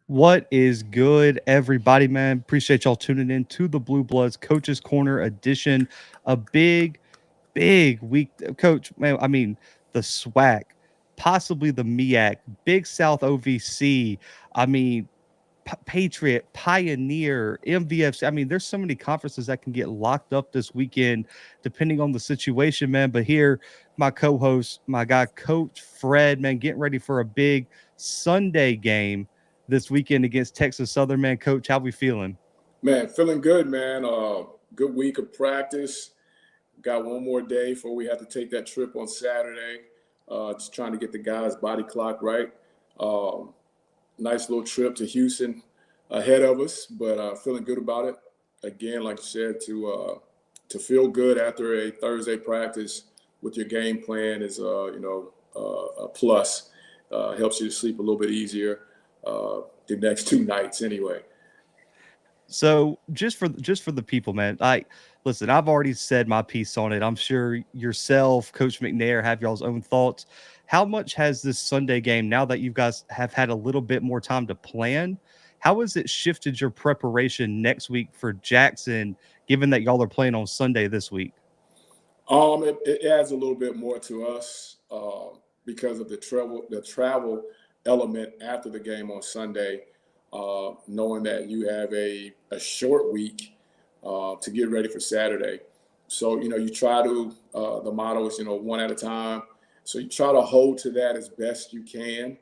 What is good, everybody, man? Appreciate y'all tuning in to the Blue Bloods Coaches Corner edition. A big week. Coach, man, I mean, the SWAC, possibly the MEAC, Big South OVC. I mean, Patriot, Pioneer, MVFC. I mean, there's so many conferences that can get locked up this weekend, depending on the situation, man. But here, my co-host, my guy, Coach Fred, man, getting ready for a big Sunday game this weekend against Texas Southern. Man, Coach, how we feeling? Man, feeling good, man. Good week of practice. Got one more day before we have to take that trip on Saturday. Just trying to get the guys' body clock right. Um, Nice little trip to Houston ahead of us, but feeling good about it. Again, like you said, to feel good after a Thursday practice with your game plan is a plus. Helps you to sleep a little bit easier the next two nights anyway. So just for the people, man. Listen, I've already said my piece on it. I'm sure yourself, Coach McNair, have y'all's own thoughts. How much has this Sunday game, now that you guys have had a little bit more time to plan, how has it shifted your preparation next week for Jackson, given that y'all are playing on Sunday this week? It adds a little bit more to us because of the travel element after the game on Sunday, knowing that you have a short week to get ready for Saturday. So, you try to, the motto is, one at a time. So you try to hold to that as best you can.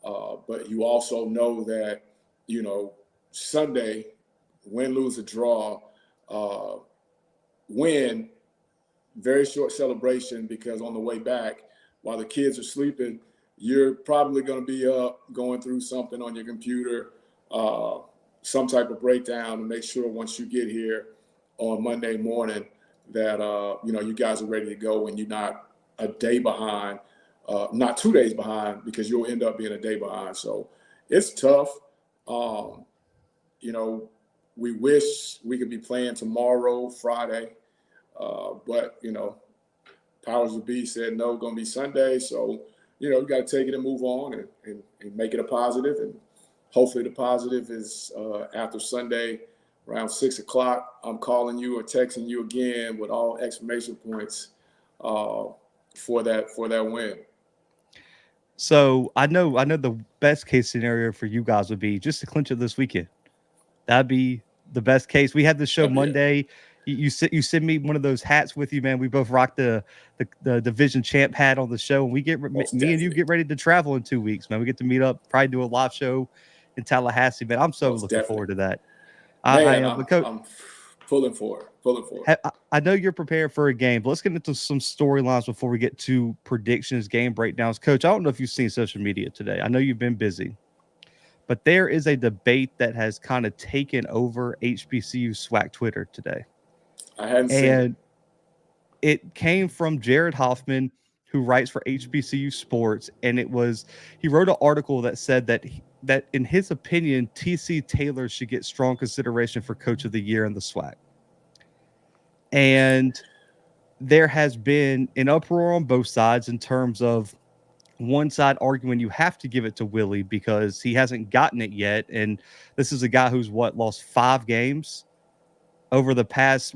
But you also know that, Sunday, win, lose, or draw, uh, win, very short celebration because on the way back, while the kids are sleeping, you're probably going to be up going through something on your computer, uh, some type of breakdown to make sure once you get here on Monday morning that you guys are ready to go and you're not a day behind, not 2 days behind because you'll end up being a day behind. So it's tough. Um, you know, we wish we could be playing tomorrow, Friday, but powers of be said no, going to be Sunday. So you got to take it and move on and make it a positive. And hopefully the positive is after Sunday around 6 o'clock, I'm calling you or texting you again with all exclamation points uh, for that win. So I know the best case scenario for you guys would be just to clinch it this weekend. That'd be the best case. We had the show That'd be it. Monday. You send me one of those hats with you, man. We both rock the division champ hat on the show, and Most me and you definitely. get ready to travel in 2 weeks, man. We get to meet up, probably do a live show in Tallahassee, man. I'm so Most looking definitely. forward to that. I Man, am. But coach, I'm pulling for it. Pulling for it. I know you're prepared for a game, but let's get into some storylines before we get to predictions, game breakdowns. Coach, I don't know if you've seen social media today. I know you've been busy, but there is a debate that has kind of taken over HBCU SWAC Twitter today. I hadn't seen it. And it came from Jared Hoffman, who writes for HBCU Sports. And he wrote an article that said that in his opinion, TC Taylor should get strong consideration for Coach of the Year in the SWAC. And there has been an uproar on both sides in terms of one side arguing you have to give it to Willie because he hasn't gotten it yet. And this is a guy who's lost 5 games over the past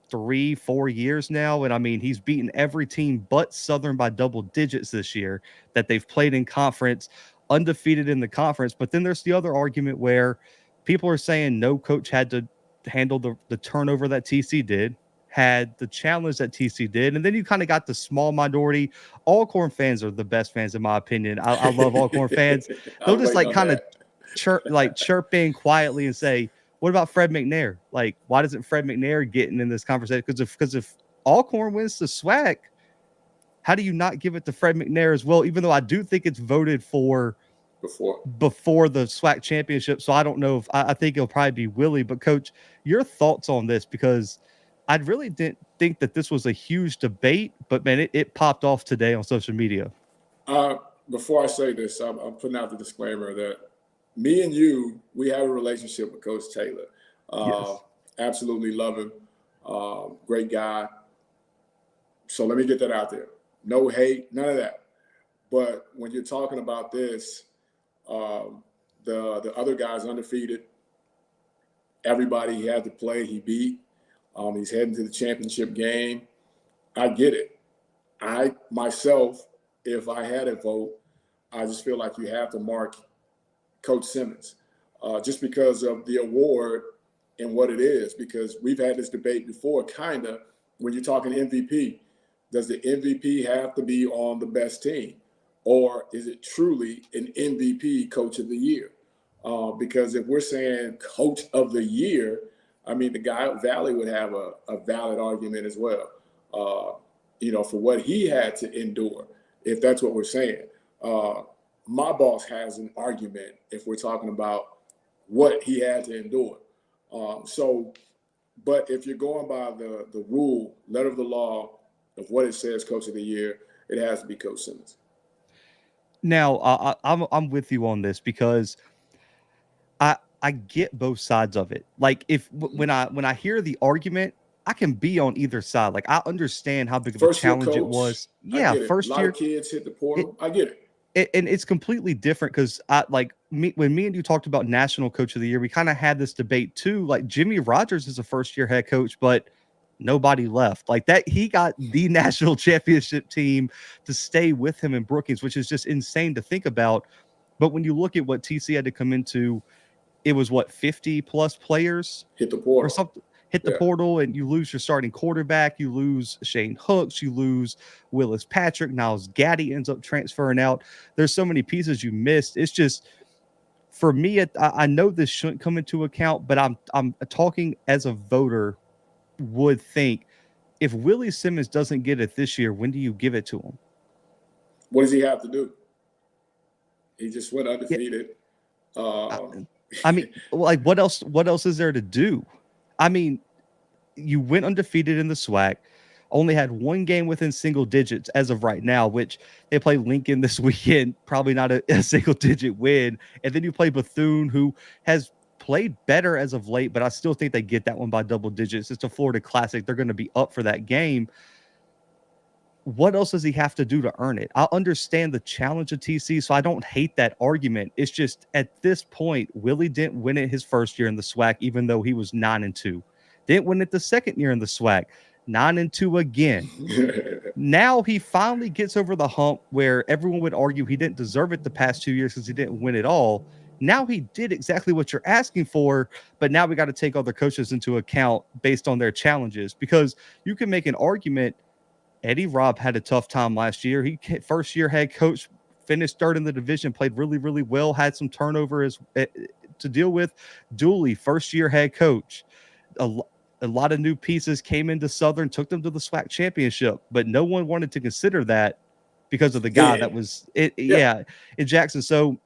3-4 years now. And I mean, he's beaten every team but Southern by double digits this year that they've played in conference, undefeated in the conference. But then there's the other argument where people are saying no coach had to handle the turnover that TC did, had the challenge that TC did. And then you kind of got the small minority. Alcorn fans are the best fans, in my opinion. I love Alcorn fans. I They'll was just waiting like on kind of that. chirp in quietly and say, what about Fred McNair? Like, why doesn't Fred McNair getting in this conversation? Because if Alcorn wins the SWAC, how do you not give it to Fred McNair as well? Even though I do think it's voted for Before. before the SWAC championship, so I don't know if I think it'll probably be Willie. But coach, your thoughts on this? Because I really didn't think that this was a huge debate, but man, it popped off today on social media. Uh, Before I say this, I'm putting out the disclaimer that me and you, we have a relationship with Coach Taylor. Uh, Yes. Absolutely love him. Great guy. So let me get that out there. No hate, none of that. But when you're talking about this, um, The other guy's undefeated. Everybody he had to play, he beat. He's heading to the championship game. I get it. I myself, if I had a vote, I just feel like you have to mark Coach Simmons just because of the award and what it is. Because we've had this debate before, kind of, when you're talking MVP. Does the MVP have to be on the best team? Or is it truly an MVP Coach of the Year? Because if we're saying Coach of the Year, I mean, the guy at Valley would have a valid argument as well, for what he had to endure, if that's what we're saying. My boss has an argument if we're talking about what he had to endure. But if you're going by the rule, letter of the law of what it says, Coach of the Year, it has to be Coach Simmons. Now, I'm with you on this because I get both sides of it. Like when I hear the argument, I can be on either side. Like I understand how big of a challenge it was. Yeah, first year kids hit the portal. I get it. And it's completely different because when me and you talked about National Coach of the Year, we kind of had this debate too. Like Jimmy Rogers is a first-year head coach, but nobody left. Like that, he got the national championship team to stay with him in Brookings, which is just insane to think about. But when you look at what TC had to come into, it was 50 plus players hit the portal or something. Hit the portal, and you lose your starting quarterback. You lose Shane Hooks. You lose Willis Patrick. Niles Gaddy ends up transferring out. There's so many pieces you missed. It's just, for me, I know this shouldn't come into account, but I'm talking as a voter would think, if Willie Simmons doesn't get it this year, when do you give it to him? What does he have to do? He just went undefeated. I mean, like what else is there to do? I mean, you went undefeated in the SWAC, only had one game within single digits as of right now, which they play Lincoln this weekend, probably not a single digit win. And then you play Bethune, who has played better as of late, but I still think they get that one by double digits. It's a Florida Classic. They're going to be up for that game. What else does he have to do to earn it? I understand the challenge of TC, so I don't hate that argument. It's just at this point, Willie didn't win it his first year in the SWAC, even though he was 9-2. Didn't win it the second year in the SWAC, 9-2 again. Now he finally gets over the hump where everyone would argue he didn't deserve it the past 2 years because he didn't win it all. Now he did exactly what you're asking for, but now we got to take other coaches into account based on their challenges, because you can make an argument. Eddie Robb had a tough time last year. He first year head coach, finished third in the division, played really, really well, had some turnover to deal with. Dooley, first year head coach. A lot of new pieces came into Southern, took them to the SWAC championship, but no one wanted to consider that because of the guy that was in Jackson. So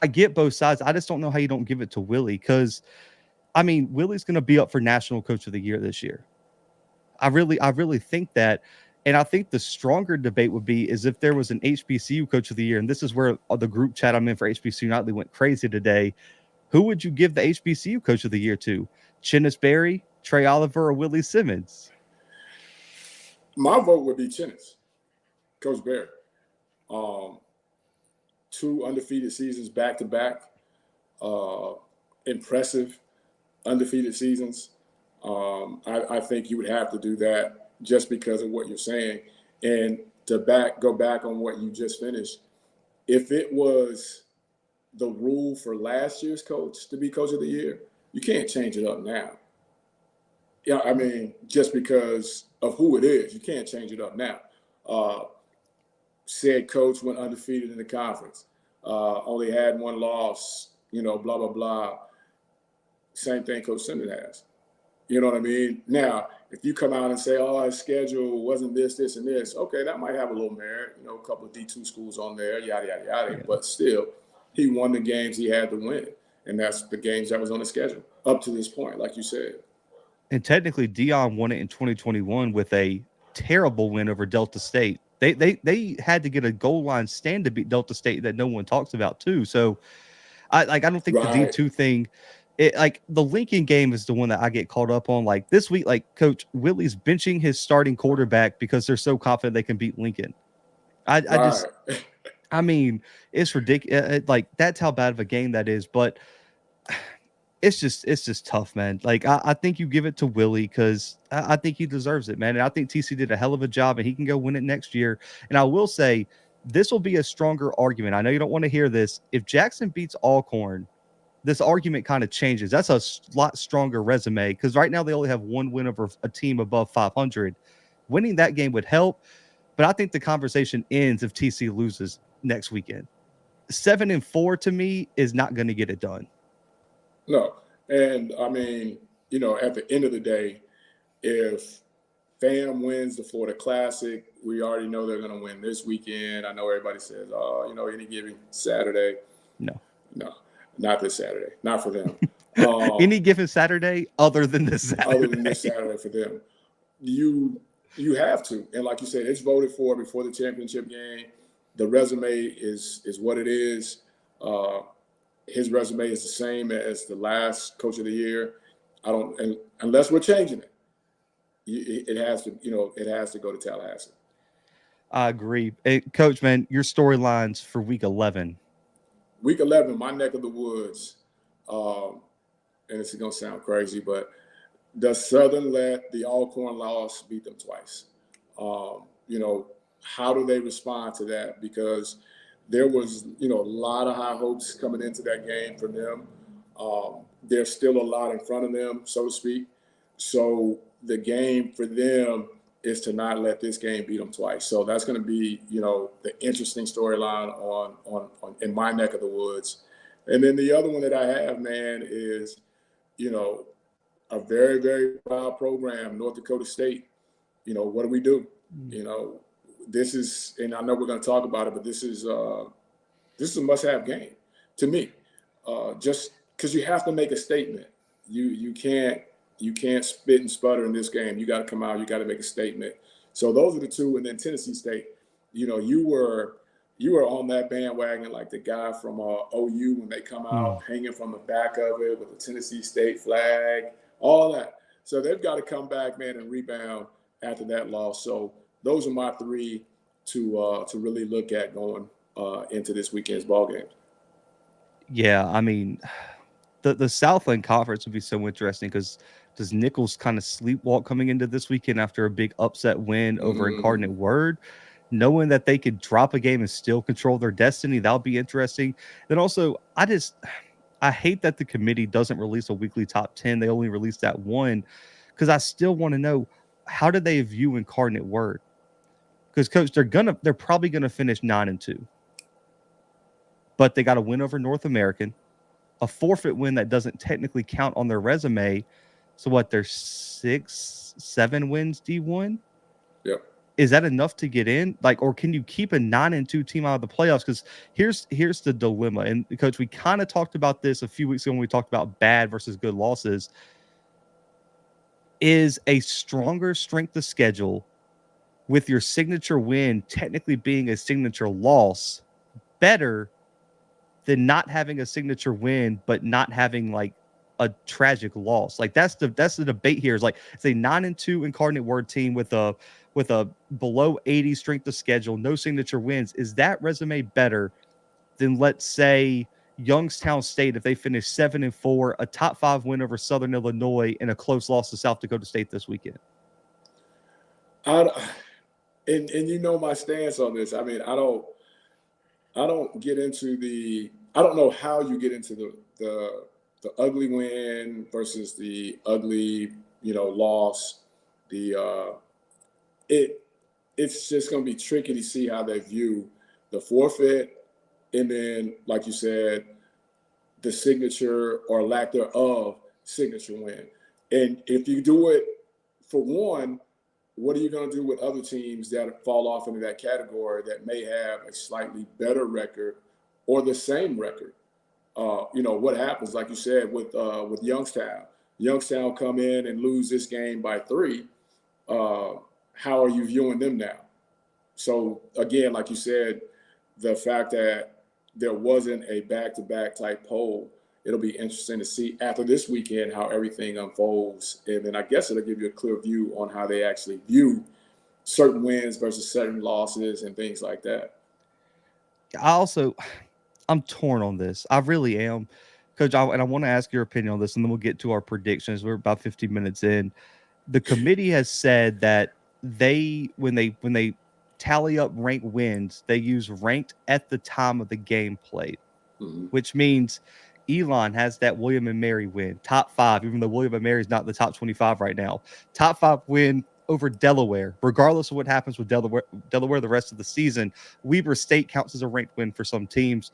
I get both sides. I just don't know how you don't give it to Willie, because I mean, Willie's going to be up for National Coach of the Year this year. I really think that. And I think the stronger debate would be is if there was an HBCU Coach of the Year, and this is where the group chat I'm in for HBCU Nightly went crazy today. Who would you give the HBCU Coach of the Year to? Chinnis Berry, Trey Oliver, or Willie Simmons? My vote would be Chinnis, Coach Berry. 2 undefeated seasons back to back. Impressive undefeated seasons. I think you would have to do that just because of what you're saying. And to go back on what you just finished, if it was the rule for last year's coach to be Coach of the Year, you can't change it up now. Yeah, I mean, just because of who it is, you can't change it up now. Said coach went undefeated in the conference, only had one loss, blah, blah, blah. Same thing Coach Simmons has. You know what I mean? Now, if you come out and say, oh, his schedule wasn't this, and this, okay, that might have a little merit. A couple of D2 schools on there, yada, yada, yada. Yeah. But still, he won the games he had to win. And that's the games that was on the schedule up to this point, like you said. And technically, Dion won it in 2021 with a terrible win over Delta State. They had to get a goal line stand to beat Delta State that no one talks about, too. So, I don't think the D2 thing – the Lincoln game is the one that I get caught up on. Like this week, Coach Willie's benching his starting quarterback because they're so confident they can beat Lincoln. I I mean, it's ridiculous. Like, that's how bad of a game that is. But it's just tough, man. Like, I think you give it to Willie because I think he deserves it, man. And I think TC did a hell of a job, and he can go win it next year. And I will say, this will be a stronger argument. I know you don't want to hear this. If Jackson beats Alcorn, this argument kind of changes. That's a lot stronger resume because right now they only have one win over a team above 500. Winning that game would help, but I think the conversation ends if TC loses next weekend. 7-4 to me is not going to get it done. No. And I mean, at the end of the day, if FAM wins the Florida Classic, we already know they're going to win this weekend. I know everybody says, any given Saturday. No, not this Saturday. Not for them. Any given Saturday other than this Saturday. Other than this Saturday for them. You have to. And like you said, it's voted for before the championship game. The resume is what it is. His resume is the same as the last coach of the year. Unless we're changing it. It has to go to Tallahassee. I agree. Hey, Coach, man, your storylines for week 11. Week 11, my neck of the woods, and it's going to sound crazy, but does Southern let the Alcorn loss beat them twice? How do they respond to that? Because there was, a lot of high hopes coming into that game for them. There's still a lot in front of them, so to speak. So the game for them is to not let this game beat them twice. So that's going to be, the interesting storyline on in my neck of the woods. And then the other one that I have, man, is, a very, very proud program, North Dakota State. What do we do? This is, and I know we're going to talk about it, but this is a must-have game to me. Just because you have to make a statement. You can't spit and sputter in this game. You got to come out. You got to make a statement. So those are the two. And then Tennessee State, you were on that bandwagon like the guy from OU when they come out hanging from the back of it with the Tennessee State flag, all that. So they've got to come back, man, and rebound after that loss. So those are my three to really look at going into this weekend's ball game. Yeah, I mean, the Southland Conference would be so interesting because does Nichols kind of sleepwalk coming into this weekend after a big upset win over Incarnate Word, knowing that they could drop a game and still control their destiny? That'll be interesting. Then also, I hate that the committee doesn't release a weekly top 10. They only release that one because I still want to know, how do they view Incarnate Word? Because, Coach, they're probably gonna finish 9-2, but they got a win over North American, a forfeit win that doesn't technically count on their resume. So what? They're 6-7 wins D1. Yep. Is that enough to get in? Or can you keep a 9-2 team out of the playoffs? Because here's the dilemma. And Coach, we kind of talked about this a few weeks ago when we talked about bad versus good losses. Is a stronger strength of schedule with your signature win technically being a signature loss better than not having a signature win but not having a tragic loss? That's the debate here. Is it's a 9-2 Incarnate Word team with a below 80 strength of schedule, no signature wins. Is that resume better than, let's say, Youngstown State if they finish 7-4, a top 5 win over Southern Illinois, and a close loss to South Dakota State this weekend? And my stance on this. I mean, I don't get into I don't know how you get into the ugly win versus the ugly, loss. It's just going to be tricky to see how they view the forfeit, and then, like you said, the signature or lack thereof signature win. And if you do it for one, what are you going to do with other teams that fall off into that category that may have a slightly better record or the same record? What happens, like you said, with Youngstown? Youngstown come in and lose this game by 3. How are you viewing them now? So, again, like you said, the fact that there wasn't a back-to-back type poll, it'll be interesting to see after this weekend how everything unfolds. And then I guess it'll give you a clear view on how they actually view certain wins versus certain losses and things like that. I'm torn on this. I really am, Coach. And I want to ask your opinion on this, and then we'll get to our predictions. We're about 15 minutes in. The committee has said that when they tally up ranked wins, they use ranked at the time of the game played, Mm-hmm. which means Elon has that William and Mary win, top 5, even though William and Mary is not in the top 25 right now. Top 5 win over Delaware, regardless of what happens with Delaware the rest of the season. Weber State counts as a ranked win for some teams.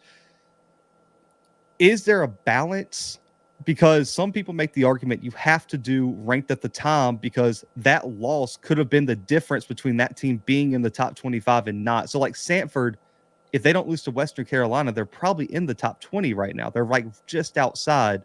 Is there a balance? Because some people make the argument you have to do ranked at the time because that loss could have been the difference between that team being in the top 25 and not. So, like Samford, if they don't lose to Western Carolina, they're probably in the top 20 right now. They're like just outside.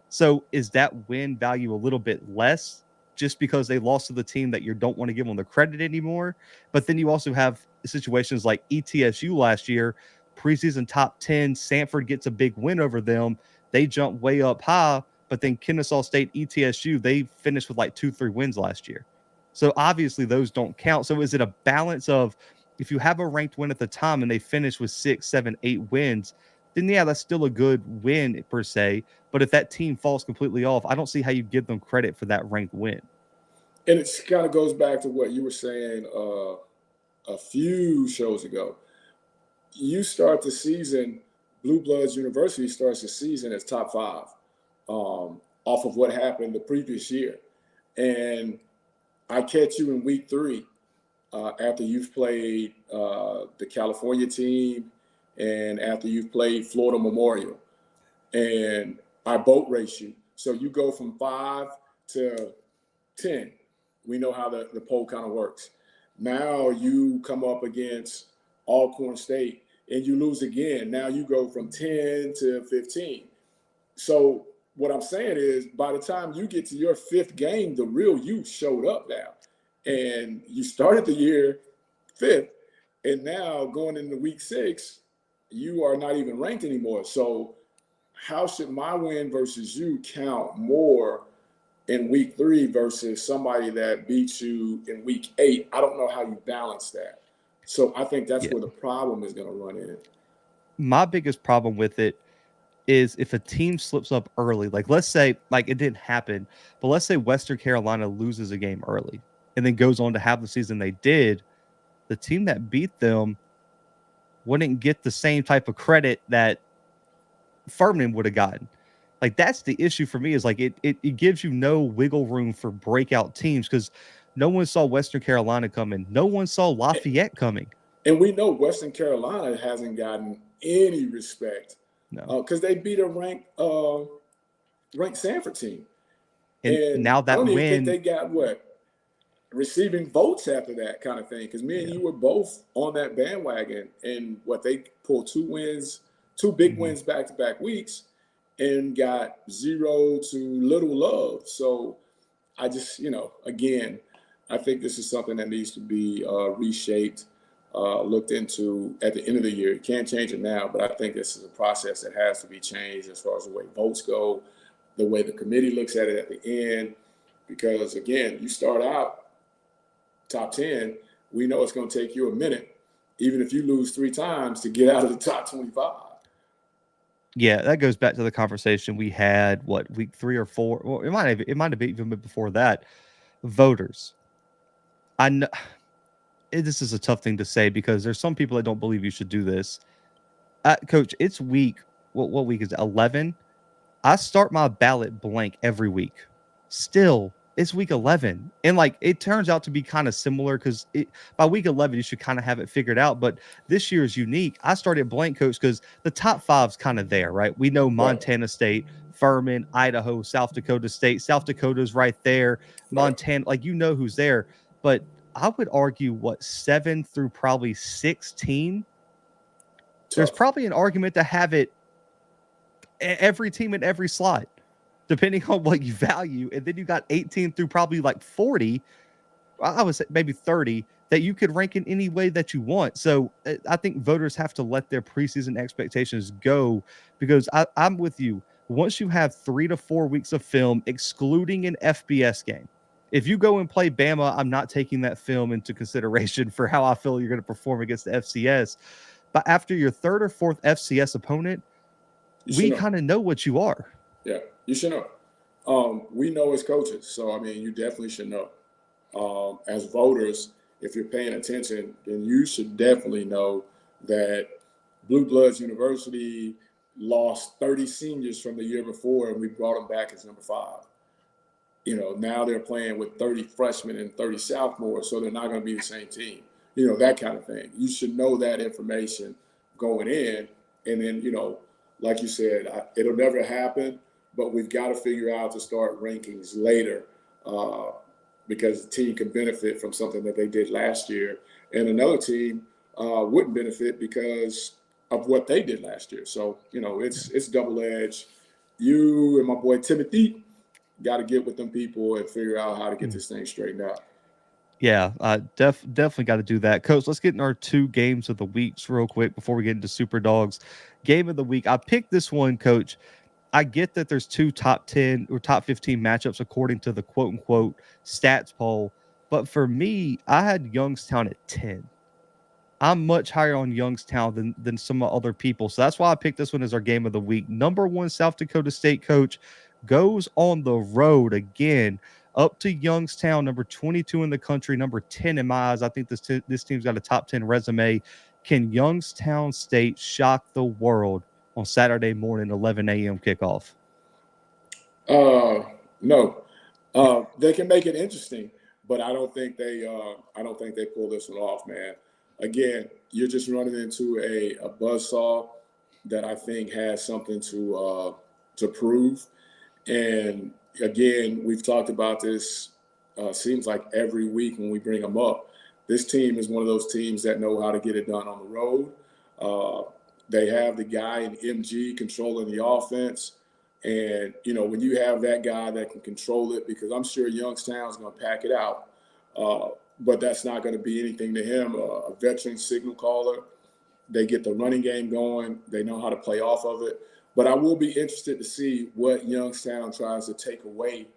So, is that win value a little bit less just because they lost to the team that you don't want to give them the credit anymore? But then you also have situations like ETSU last year, preseason top 10, Samford gets a big win over them. They jump way up high, but then Kennesaw State, ETSU, they finished with like 2-3 wins last year. So obviously those don't count. So is it a balance of if you have a ranked win at the time and they finish with 6, 7, 8 wins, then yeah, that's still a good win per se. But if that team falls completely off, I don't see how you give them credit for that ranked win. And it kind of goes back to what you were saying a few shows ago. You start the season, Bluebloods University starts the season as top 5 off of what happened the previous year. And I catch you in week 3 after you've played the California team and after you've played Florida Memorial. And I boat race you. So you go from 5 to 10. We know how the poll kind of works. Now you come up against Alcorn State and you lose again. Now you go from 10 to 15. So what I'm saying is by the time you get to your 5th game, the real you showed up now. And you started the year 5th. And now going into week 6, you are not even ranked anymore. So how should my win versus you count more in week 3 versus somebody that beats you in week 8? I don't know how you balance that. So I think that's where the problem is going to run in. My biggest problem with it is if a team slips up early, like let's say, like it didn't happen, but let's say Western Carolina loses a game early and then goes on to have the season they did, the team that beat them wouldn't get the same type of credit that Furman would have gotten. Like that's the issue for me is like it gives you no wiggle room for breakout teams because no one saw Western Carolina coming. No one saw Lafayette coming. And we know Western Carolina hasn't gotten any respect because they beat a ranked Sanford team. And now that I don't even win, think they got receiving votes after that kind of thing. Because me and you were both on that bandwagon, and they pulled 2 big wins back-to-back weeks, and got 0 to little love. So I just, again, I think this is something that needs to be reshaped, looked into at the end of the year. You can't change it now, but I think this is a process that has to be changed as far as the way votes go, the way the committee looks at it at the end. Because, again, you start out top 10, we know it's going to take you a minute, even if you lose 3 times, to get out of the top 25. Yeah, that goes back to the conversation we had, week 3 or 4? Well, it might have been even before that. Voters. I know this is a tough thing to say because there's some people that don't believe you should do this. Coach, it's week, what week is it? 11? I start my ballot blank every week. Still, it's week 11. And it turns out to be kind of similar because by week 11, you should kind of have it figured out. But this year is unique. I started blank, Coach, because the top 5's kind of there, right? We know Montana State, Furman, Idaho, South Dakota State. South Dakota's right there. Montana, who's there. But I would argue, 7 through probably 16, there's probably an argument to have it every team in every slot, depending on what you value. And then you got 18 through probably 40, I would say maybe 30, that you could rank in any way that you want. So I think voters have to let their preseason expectations go because I'm with you. Once you have 3 to 4 weeks of film, excluding an FBS game, if you go and play Bama, I'm not taking that film into consideration for how I feel you're going to perform against the FCS. but after your third or fourth FCS opponent, we kind of know what you are. Yeah, you should know. We know as coaches, so I mean, you definitely should know. As voters, if you're paying attention, then you should definitely know that Bluebloods University lost 30 seniors from the year before, and we brought them back as number 5. You know, now they're playing with 30 freshmen and 30 sophomores, so they're not going to be the same team. You know, that kind of thing. You should know that information going in. And then, you know, like you said, it'll never happen, but we've got to figure out to start rankings later because the team can benefit from something that they did last year. And another team wouldn't benefit because of what they did last year. So, you know, it's double-edged. You and my boy Timothy got to get with them people and figure out how to get this thing straightened out. Yeah, definitely got to do that. Coach, let's get in our 2 games of the weeks real quick before we get into Super Dogs. Game of the week. I picked this one, Coach. I get that there's 2 top 10 or top 15 matchups according to the quote-unquote stats poll. But for me, I had Youngstown at 10. I'm much higher on Youngstown than some other people. So that's why I picked this one as our game of the week. Number 1 South Dakota State, Coach, goes on the road again up to Youngstown, number 22 in the country, number 10 in my eyes. I think this team's got a top 10 resume. Can Youngstown State shock the world on Saturday morning, 11 a.m. kickoff? No. They can make it interesting, but I don't think they pull this one off, man. Again, you're just running into a buzzsaw that I think has something to prove. And again, we've talked about this, seems like every week when we bring them up. This team is one of those teams that know how to get it done on the road. They have the guy in MG controlling the offense. And, you know, when you have that guy that can control it, because I'm sure Youngstown's going to pack it out, but that's not going to be anything to him. A veteran signal caller. They get the running game going. They know how to play off of it. But I will be interested to see what Youngstown tries to take away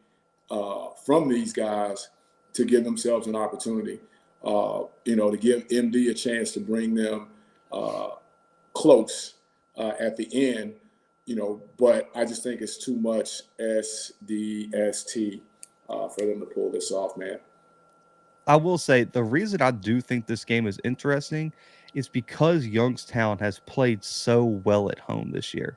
from these guys to give themselves an opportunity, you know, to give MD a chance to bring them close at the end, you know, but I just think it's too much SDST for them to pull this off, man. I will say the reason I do think this game is interesting is because Youngstown has played so well at home this year.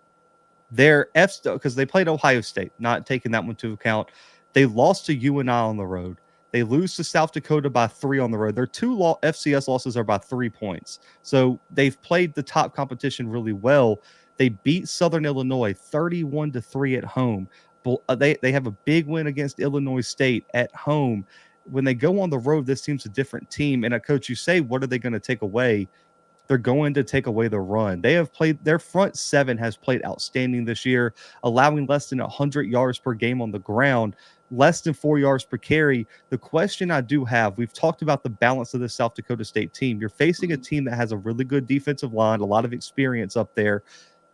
They're because they played Ohio State, not taking that one into account. They lost to UNI on the road. They lose to South Dakota by 3 on the road. Their 2 FCS losses are by 3 points. So they've played the top competition really well. They beat Southern Illinois 31-3 at home. They have a big win against Illinois State at home. When they go on the road, this team's a different team. And Coach, you say, what are they going to take away? They're going to take away the run. They have played, their front 7 has played outstanding this year, allowing less than 100 yards per game on the ground, less than 4 yards per carry. The question I do have, we've talked about the balance of the South Dakota State team. You're facing a team that has a really good defensive line, a lot of experience up there.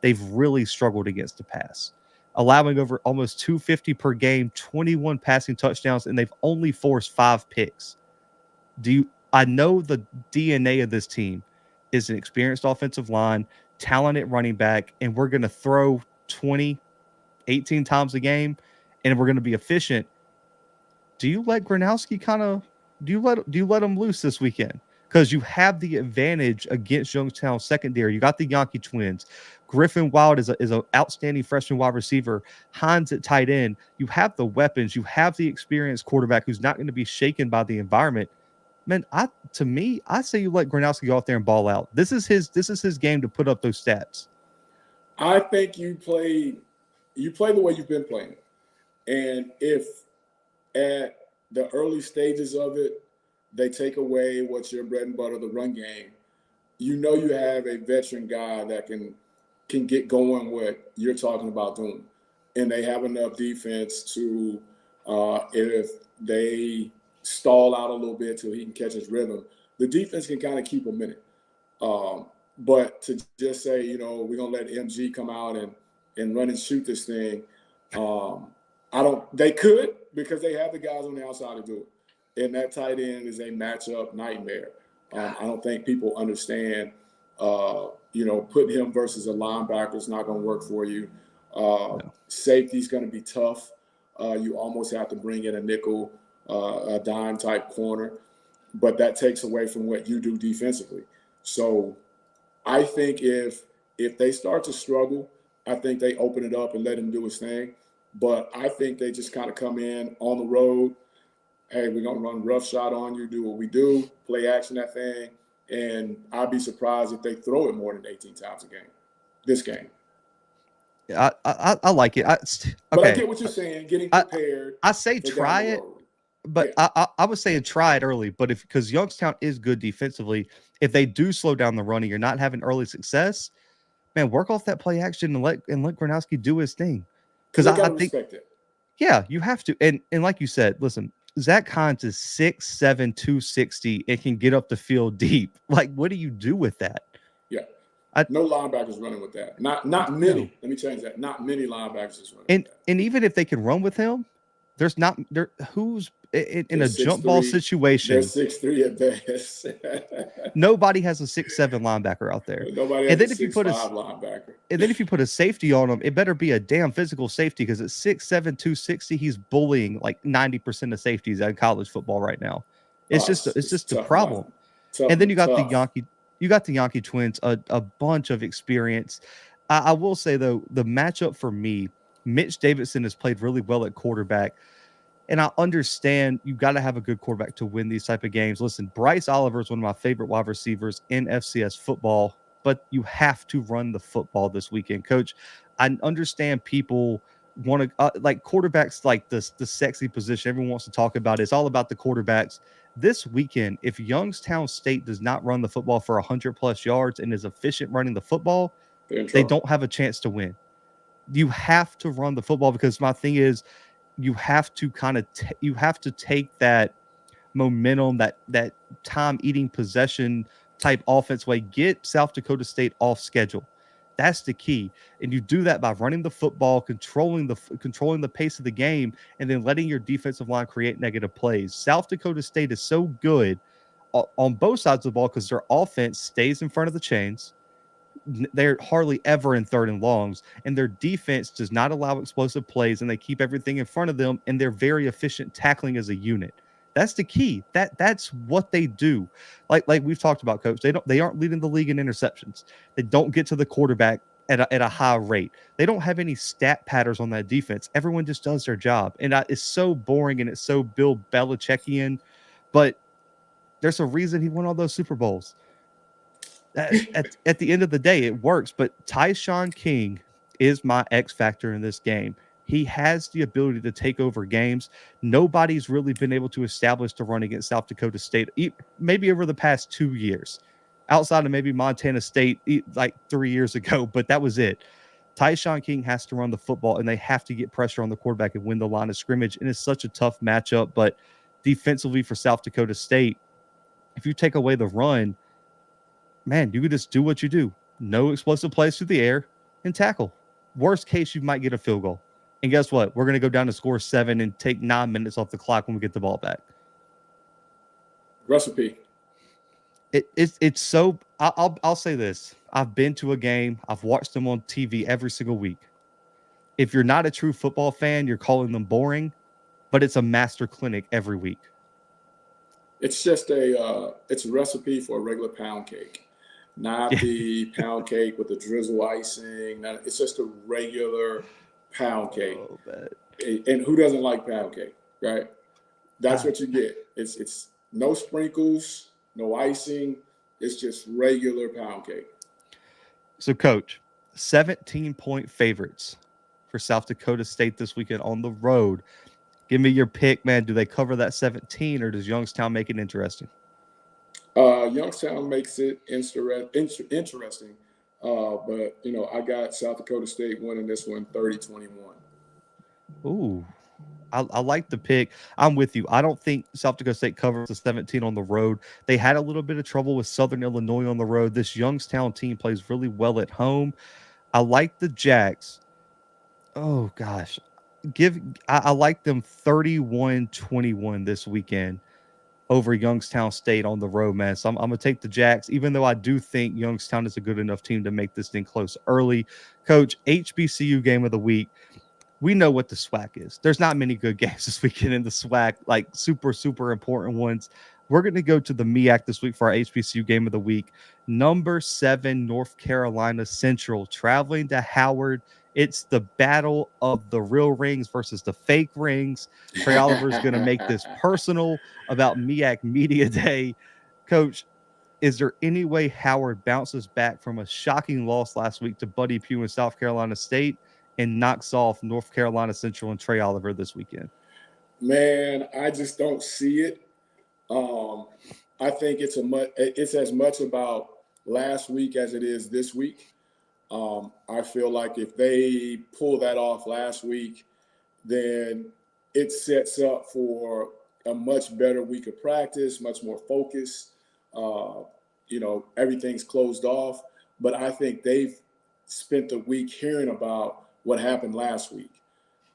They've really struggled against the pass, allowing over almost 250 per game, 21 passing touchdowns, and they've only forced 5 picks. I know the DNA of this team is an experienced offensive line, talented running back, and we're going to throw 20, 18 times a game, and we're going to be efficient. Do you let Gronowski do you let him loose this weekend? Because you have the advantage against Youngstown secondary. You got the Yankee twins. Griffin Wild is an outstanding freshman wide receiver. Hines at tight end. You have the weapons. You have the experienced quarterback who's not going to be shaken by the environment. Man, I say you let Gronowski go out there and ball out. This is his game to put up those stats. I think you play the way you've been playing. And if at the early stages of it, they take away what's your bread and butter, the run game, you know you have a veteran guy that can get going what you're talking about doing. And they have enough defense to, if they stall out a little bit till he can catch his rhythm, the defense can kind of keep him in it. But to just say, you know, we're going to let MG come out and run and shoot this thing, they could, because they have the guys on the outside to do it. And that tight end is a matchup nightmare. I don't think people understand Putting him versus a linebacker is not going to work for you. No. Safety is going to be tough. You almost have to bring in a nickel, a dime type corner, but that takes away from what you do defensively. So I think if they start to struggle, I think they open it up and let him do his thing. But I think they just kind of come in on the road. Hey, we're going to run rough shot on you, do what we do, play action that thing. And I'd be surprised if they throw it more than 18 times a game, this game. I like it. But I get what you're saying, getting prepared. I say try it, but yeah. I was saying try it early. But because Youngstown is good defensively, if they do slow down the running, you're not having early success, man, work off that play action and let Gronowski do his thing. Because I think, respect it. Yeah, you have to. And like you said, listen, Zach Hines is 6'7", 260. It can get up the field deep. Like, what do you do with that? Yeah. No linebackers running with that. Not many. No. Let me change that. Not many linebackers is running with that. And even if they can run with him, there's not there who's in a jump ball situation. They're 6'3" at best. Nobody has a 6'7" linebacker out there. Nobody has a 6'5" linebacker. And then if you put a safety on him, it better be a damn physical safety, because at 6'7", 260, he's bullying like 90% of safeties in college football right now. It's just a problem. And then you got the Yankee twins, a bunch of experience. I will say, though, the matchup for me, Mitch Davidson has played really well at quarterback. And I understand you got to have a good quarterback to win these type of games. Listen, Bryce Oliver is one of my favorite wide receivers in FCS football, but you have to run the football this weekend. Coach, I understand people want to like quarterbacks, like the sexy position everyone wants to talk about. It's all about the quarterbacks. This weekend, if Youngstown State does not run the football for 100+ yards and is efficient running the football, they don't have a chance to win. You have to run the football, because my thing is, you have to you have to take that momentum, that time eating possession type offense way, get South Dakota State off schedule. That's the key. And you do that by running the football, controlling the pace of the game, and then letting your defensive line create negative plays. South Dakota State is so good on both sides of the ball because their offense stays in front of the chains. They're hardly ever in 3rd and longs, and their defense does not allow explosive plays, and they keep everything in front of them, and they're very efficient tackling as a unit. That's the key. That's what they do. Like we've talked about, Coach. They aren't leading the league in interceptions. They don't get to the quarterback at a high rate. They don't have any stat patterns on that defense. Everyone just does their job, and it's so boring, and it's so Bill Belichickian. But there's a reason he won all those Super Bowls. At the end of the day, it works. But Tyshawn King is my X factor in this game. He has the ability to take over games. Nobody's really been able to establish the run against South Dakota State, maybe over the past 2 years, outside of maybe Montana State like 3 years ago, but that was it. Tyshawn King has to run the football, and they have to get pressure on the quarterback and win the line of scrimmage. And it's such a tough matchup. But defensively for South Dakota State, if you take away the run, man, you could just do what you do. No explosive plays through the air and tackle. Worst case, you might get a field goal. And guess what? We're going to go down to score 7 and take 9 minutes off the clock when we get the ball back. Recipe. It's so – I'll say this. I've been to a game. I've watched them on TV every single week. If you're not a true football fan, you're calling them boring, but it's a master clinic every week. It's just it's a recipe for a regular pound cake. Not the pound cake with the drizzle icing. It's just a regular pound cake. Oh, and who doesn't like pound cake, right? That's what you get. It's no sprinkles, no icing. It's just regular pound cake. So, Coach, 17-point favorites for South Dakota State this weekend on the road. Give me your pick, man. Do they cover that 17, or does Youngstown make it interesting? Youngstown makes it interesting. But, I got South Dakota State winning this one 30-21. Ooh, I like the pick. I'm with you. I don't think South Dakota State covers the 17 on the road. They had a little bit of trouble with Southern Illinois on the road. This Youngstown team plays really well at home. I like the Jacks. Oh, gosh. I like them 31-21 this weekend over Youngstown State on the road, man. So I'm going to take the Jacks, even though I do think Youngstown is a good enough team to make this thing close early. Coach, HBCU game of the week. We know what the SWAC is. There's not many good games this weekend in the SWAC, like super, super important ones. We're going to go to the MEAC this week for our HBCU game of the week. Number 7, North Carolina Central, traveling to Howard. It's the battle of the real rings versus the fake rings. Trey Oliver is going to make this personal about MEAC Media Day. Coach, is there any way Howard bounces back from a shocking loss last week to Buddy Pugh in South Carolina State and knocks off North Carolina Central and Trey Oliver this weekend? Man, I just don't see it. I think it's as much about last week as it is this week. I feel like if they pull that off last week, then it sets up for a much better week of practice, much more focus. Everything's closed off. But I think they've spent the week hearing about what happened last week.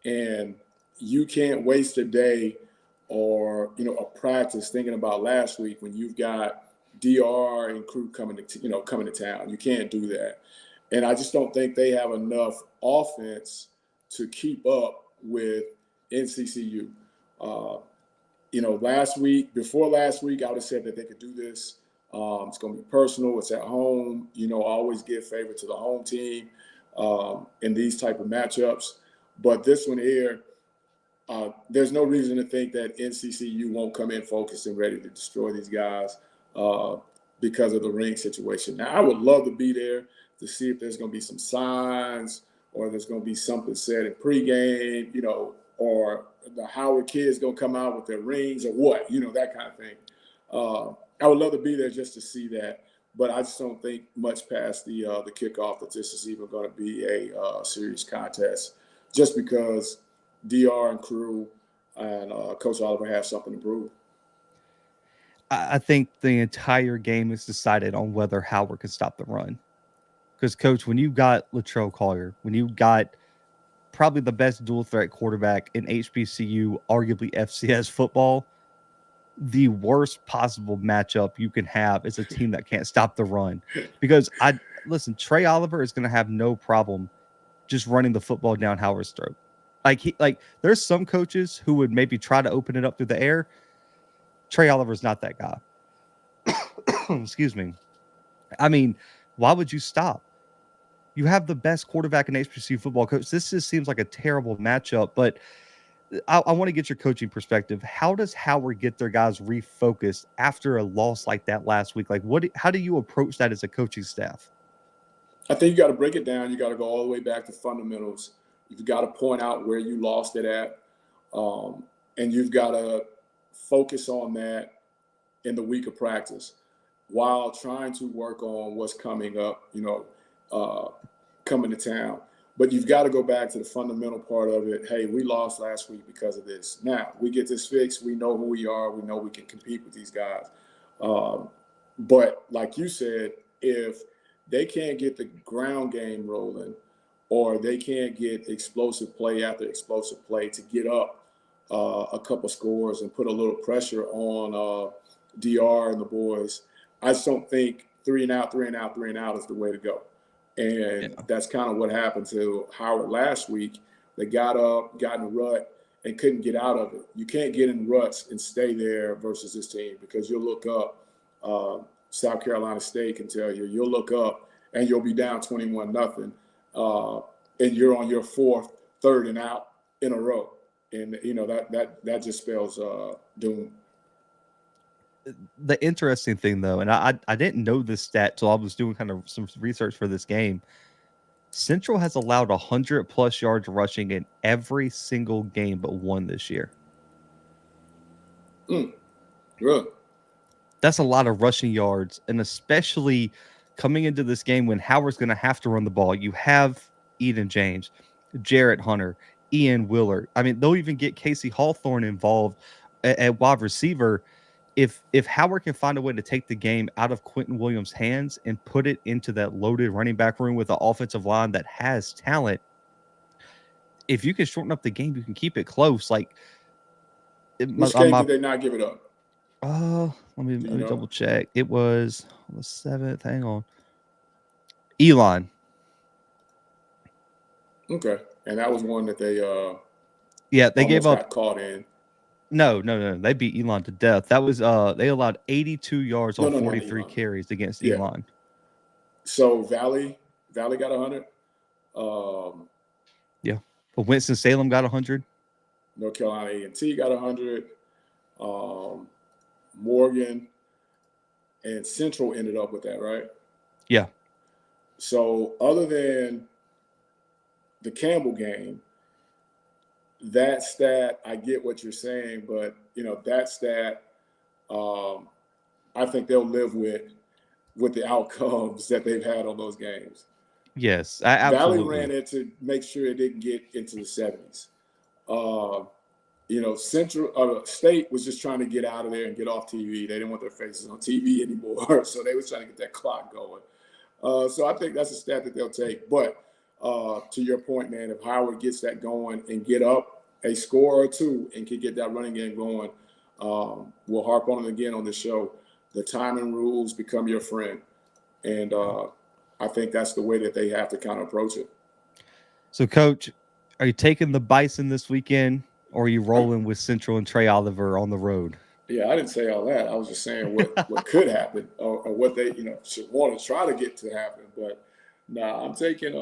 And you can't waste a day or, a practice thinking about last week when you've got DR and crew coming to town. You can't do that. And I just don't think they have enough offense to keep up with NCCU. Before last week, I would have said that they could do this. It's going to be personal. It's at home. I always give favor to the home team in these type of matchups. But this one here, there's no reason to think that NCCU won't come in focused and ready to destroy these guys because of the ring situation. Now, I would love to be there to see if there's going to be some signs or there's going to be something said in pregame, or the Howard kids going to come out with their rings or what, that kind of thing. I would love to be there just to see that, but I just don't think much past the kickoff that this is even going to be a serious contest, just because DR and crew and Coach Oliver have something to prove. I think the entire game is decided on whether Howard can stop the run. Because, Coach, when you got Latrell Collier, when you got probably the best dual threat quarterback in HBCU, arguably FCS football, the worst possible matchup you can have is a team that can't stop the run. Because Trey Oliver is going to have no problem just running the football down Howard's throat. There's some coaches who would maybe try to open it up through the air. Trey Oliver's not that guy. Excuse me. I mean, why would you stop? You have the best quarterback in HBCU football, Coach. This just seems like a terrible matchup, but I want to get your coaching perspective. How does Howard get their guys refocused after a loss like that last week? How do you approach that as a coaching staff? I think you got to break it down. You got to go all the way back to fundamentals. You've got to point out where you lost it at, and you've got to focus on that in the week of practice while trying to work on what's coming up, coming to town. But you've got to go back to the fundamental part of it. Hey, we lost last week because of this. Now, we get this fixed. We know who we are. We know we can compete with these guys. But like you said, if they can't get the ground game rolling or they can't get explosive play after explosive play to get up a couple scores and put a little pressure on DR and the boys, I just don't think 3 and out is the way to go. And that's kind of what happened to Howard last week. They got up, got in a rut, and couldn't get out of it. You can't get in ruts and stay there versus this team, because you'll look up, South Carolina State can tell you, you'll look up and you'll be down 21-0, and you're on your 4th, 3rd and out in a row. And, that just spells doom. The interesting thing, though, and I didn't know this stat till I was doing kind of some research for this game. Central has allowed 100+ yards rushing in every single game but one this year. Really? That's a lot of rushing yards, and especially coming into this game when Howard's going to have to run the ball. You have Eden James, Jarrett Hunter, Ian Willard. I mean, they'll even get Casey Hawthorne involved at wide receiver. If Howard can find a way to take the game out of Quentin Williams' hands and put it into that loaded running back room with an offensive line that has talent, if you can shorten up the game, you can keep it close. Which game did they not give it up? Let Do you me know? double check. It was on the 7th. Hang on. Elon. Okay, and that was one that they Yeah, they gave almost up. got caught in. No. They beat Elon to death. That was they allowed 82 yards No, on no, not 43 Elon. carries against Yeah. Elon. So Valley got 100. Um, Yeah. But Winston-Salem got 100. North Carolina A&T got 100. Morgan and Central ended up with that, right? Yeah. So other than the Campbell game, that stat, I get what you're saying, but that stat, I think they'll live with the outcomes that they've had on those games. Yes, Valley absolutely. ran it to make sure it didn't get into the 70s. Central State was just trying to get out of there and get off TV. They didn't want their faces on TV anymore, so they was trying to get that clock going. So I think that's a stat that they'll take. But to your point, man, if Howard gets that going and get up a score or two and can get that running game going, we'll harp on it again on this show. The timing rules become your friend. And I think that's the way that they have to kind of approach it. So, Coach, are you taking the Bison this weekend, or are you rolling with Central and Trey Oliver on the road? Yeah, I didn't say all that. I was just saying what could happen or what they should want to try to get to happen. But I'm taking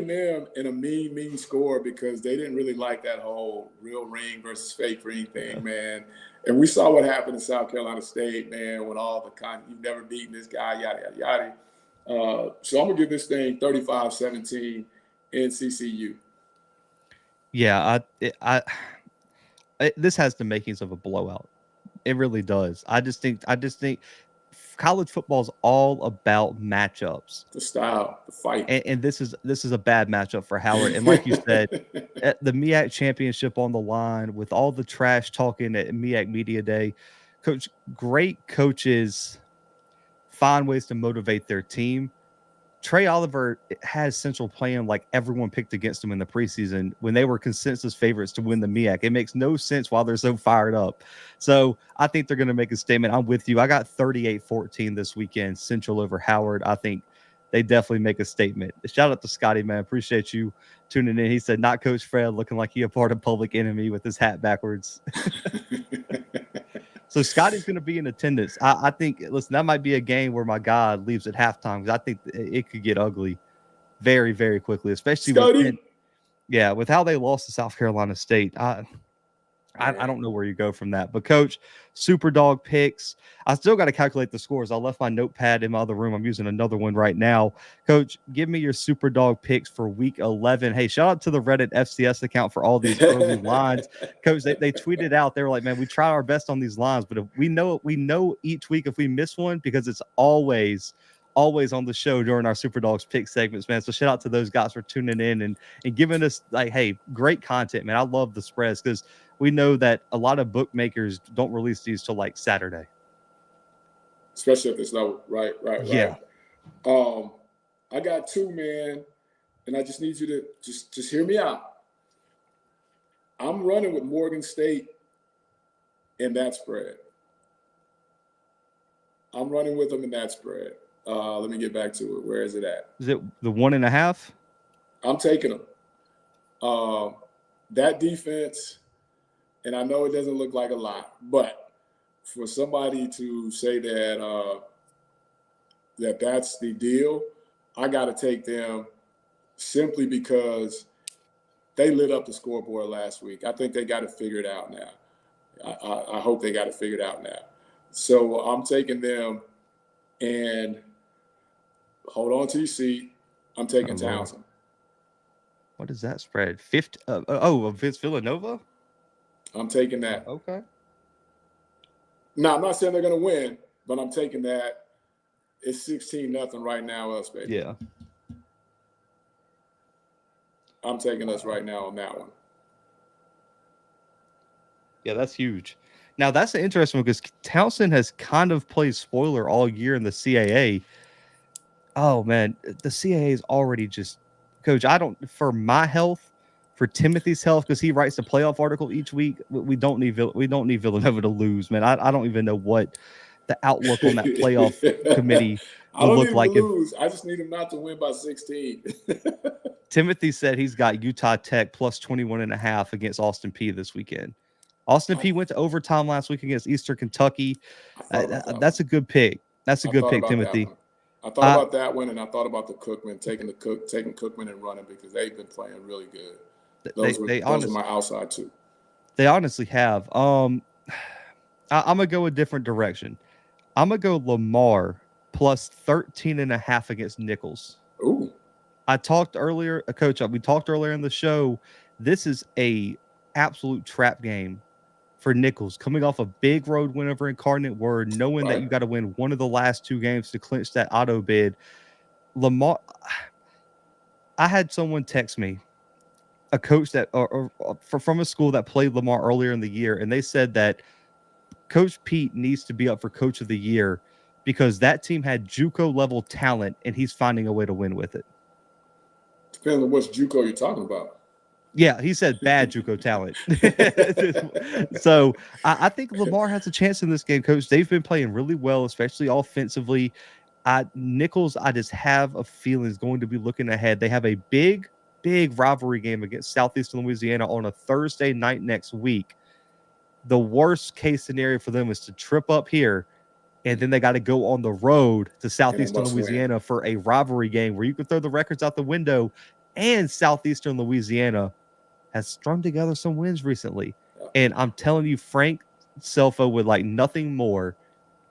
them in a mean score because they didn't really like that whole real ring versus fake ring thing, man. And we saw what happened in South Carolina State, man, when all the you've never beaten this guy, yada yada yada. So I'm gonna give this thing 35-17 in CCU. Yeah, this has the makings of a blowout. It really does. I just think college football is all about matchups. The style, the fight, and this is a bad matchup for Howard. And like you said, the MEAC championship on the line with all the trash talking at MEAC Media Day. Coach, great coaches find ways to motivate their team. Trey Oliver has Central playing like everyone picked against him in the preseason when they were consensus favorites to win the MEAC. It makes no sense why they're so fired up. So I think they're going to make a statement. I'm with you. I got 38-14 this weekend, Central over Howard. I think they definitely make a statement. Shout out to Scotty, man. Appreciate you tuning in. He said, not Coach Fred, looking like he a part of Public Enemy with his hat backwards. So Scotty's going to be in attendance. I think, listen, that might be a game where my God leaves at halftime because I think it could get ugly very, very quickly, especially with how they lost to South Carolina State. I don't know where you go from that. But, Coach, Super Dog picks. I still got to calculate the scores. I left my notepad in my other room. I'm using another one right now. Coach, give me your Super Dog picks for Week 11. Hey, shout out to the Reddit FCS account for all these early lines. Coach, they tweeted out. They were like, man, we try our best on these lines. But if we know each week if we miss one because it's always on the show during our Super Dogs pick segments, man. So shout out to those guys for tuning in and giving us, like, hey, great content, man. I love the spreads because we know that a lot of bookmakers don't release these till like Saturday. Especially if it's low. Right. Yeah. I got two, man, and I just need you to just hear me out. I'm running with Morgan State in that spread. I'm running with them in that spread. Let me get back to it. Where is it at? Is it the 1.5? I'm taking them. That defense, and I know it doesn't look like a lot, but for somebody to say that that's the deal, I got to take them simply because they lit up the scoreboard last week. I think they got it figured out now. I hope they got it figured out now. So I'm taking them, and hold on to your seat. I'm taking Townsend. What is that spread? 50? It's Villanova? I'm taking that. Okay. Now, I'm not saying they're going to win, but I'm taking that. It's 16-0 right now, us, baby. Yeah. I'm taking us right now on that one. Yeah, that's huge. Now, that's an interesting one because Townsend has kind of played spoiler all year in the CAA. Oh, man, the CAA is already just, Coach, for my health, for Timothy's health, because he writes a playoff article each week. We don't need Villanova to lose, man. I don't even know what the outlook on that playoff committee I will don't look need him like to if lose. I just need him not to win by 16. Timothy said he's got Utah Tech plus 21.5 against Austin Peay this weekend. Austin Peay went to overtime last week against Eastern Kentucky. I thought about that That's one. a good pick. That's a I good thought pick, about that Timothy. one. I thought about that one, and I thought about the Cookman, taking Cookman and running, because they've been playing really good. Those are my outside two. They honestly have. I'm gonna go a different direction. I'm gonna go Lamar plus 13.5 against Nichols. Ooh. I talked earlier, Coach. We talked earlier in the show. This is a absolute trap game for Nichols, coming off a big road win over Incarnate Word, knowing that you got to win one of the last two games to clinch that auto bid. Lamar, I had someone text me, a coach that from a school that played Lamar earlier in the year, and they said that Coach Pete needs to be up for Coach of the Year because that team had JUCO level talent, and he's finding a way to win with it. Depends on which JUCO you're talking about. Yeah, he said bad JUCO talent. So I think Lamar has a chance in this game, Coach. They've been playing really well, especially offensively. Nichols, I just have a feeling is going to be looking ahead. They have a big rivalry game against Southeastern Louisiana on a Thursday night next week. The worst case scenario for them is to trip up here, and then they got to go on the road to Southeastern Louisiana for a rivalry game where you can throw the records out the window. And Southeastern Louisiana has strung together some wins recently. And I'm telling you, Frank Selfo would like nothing more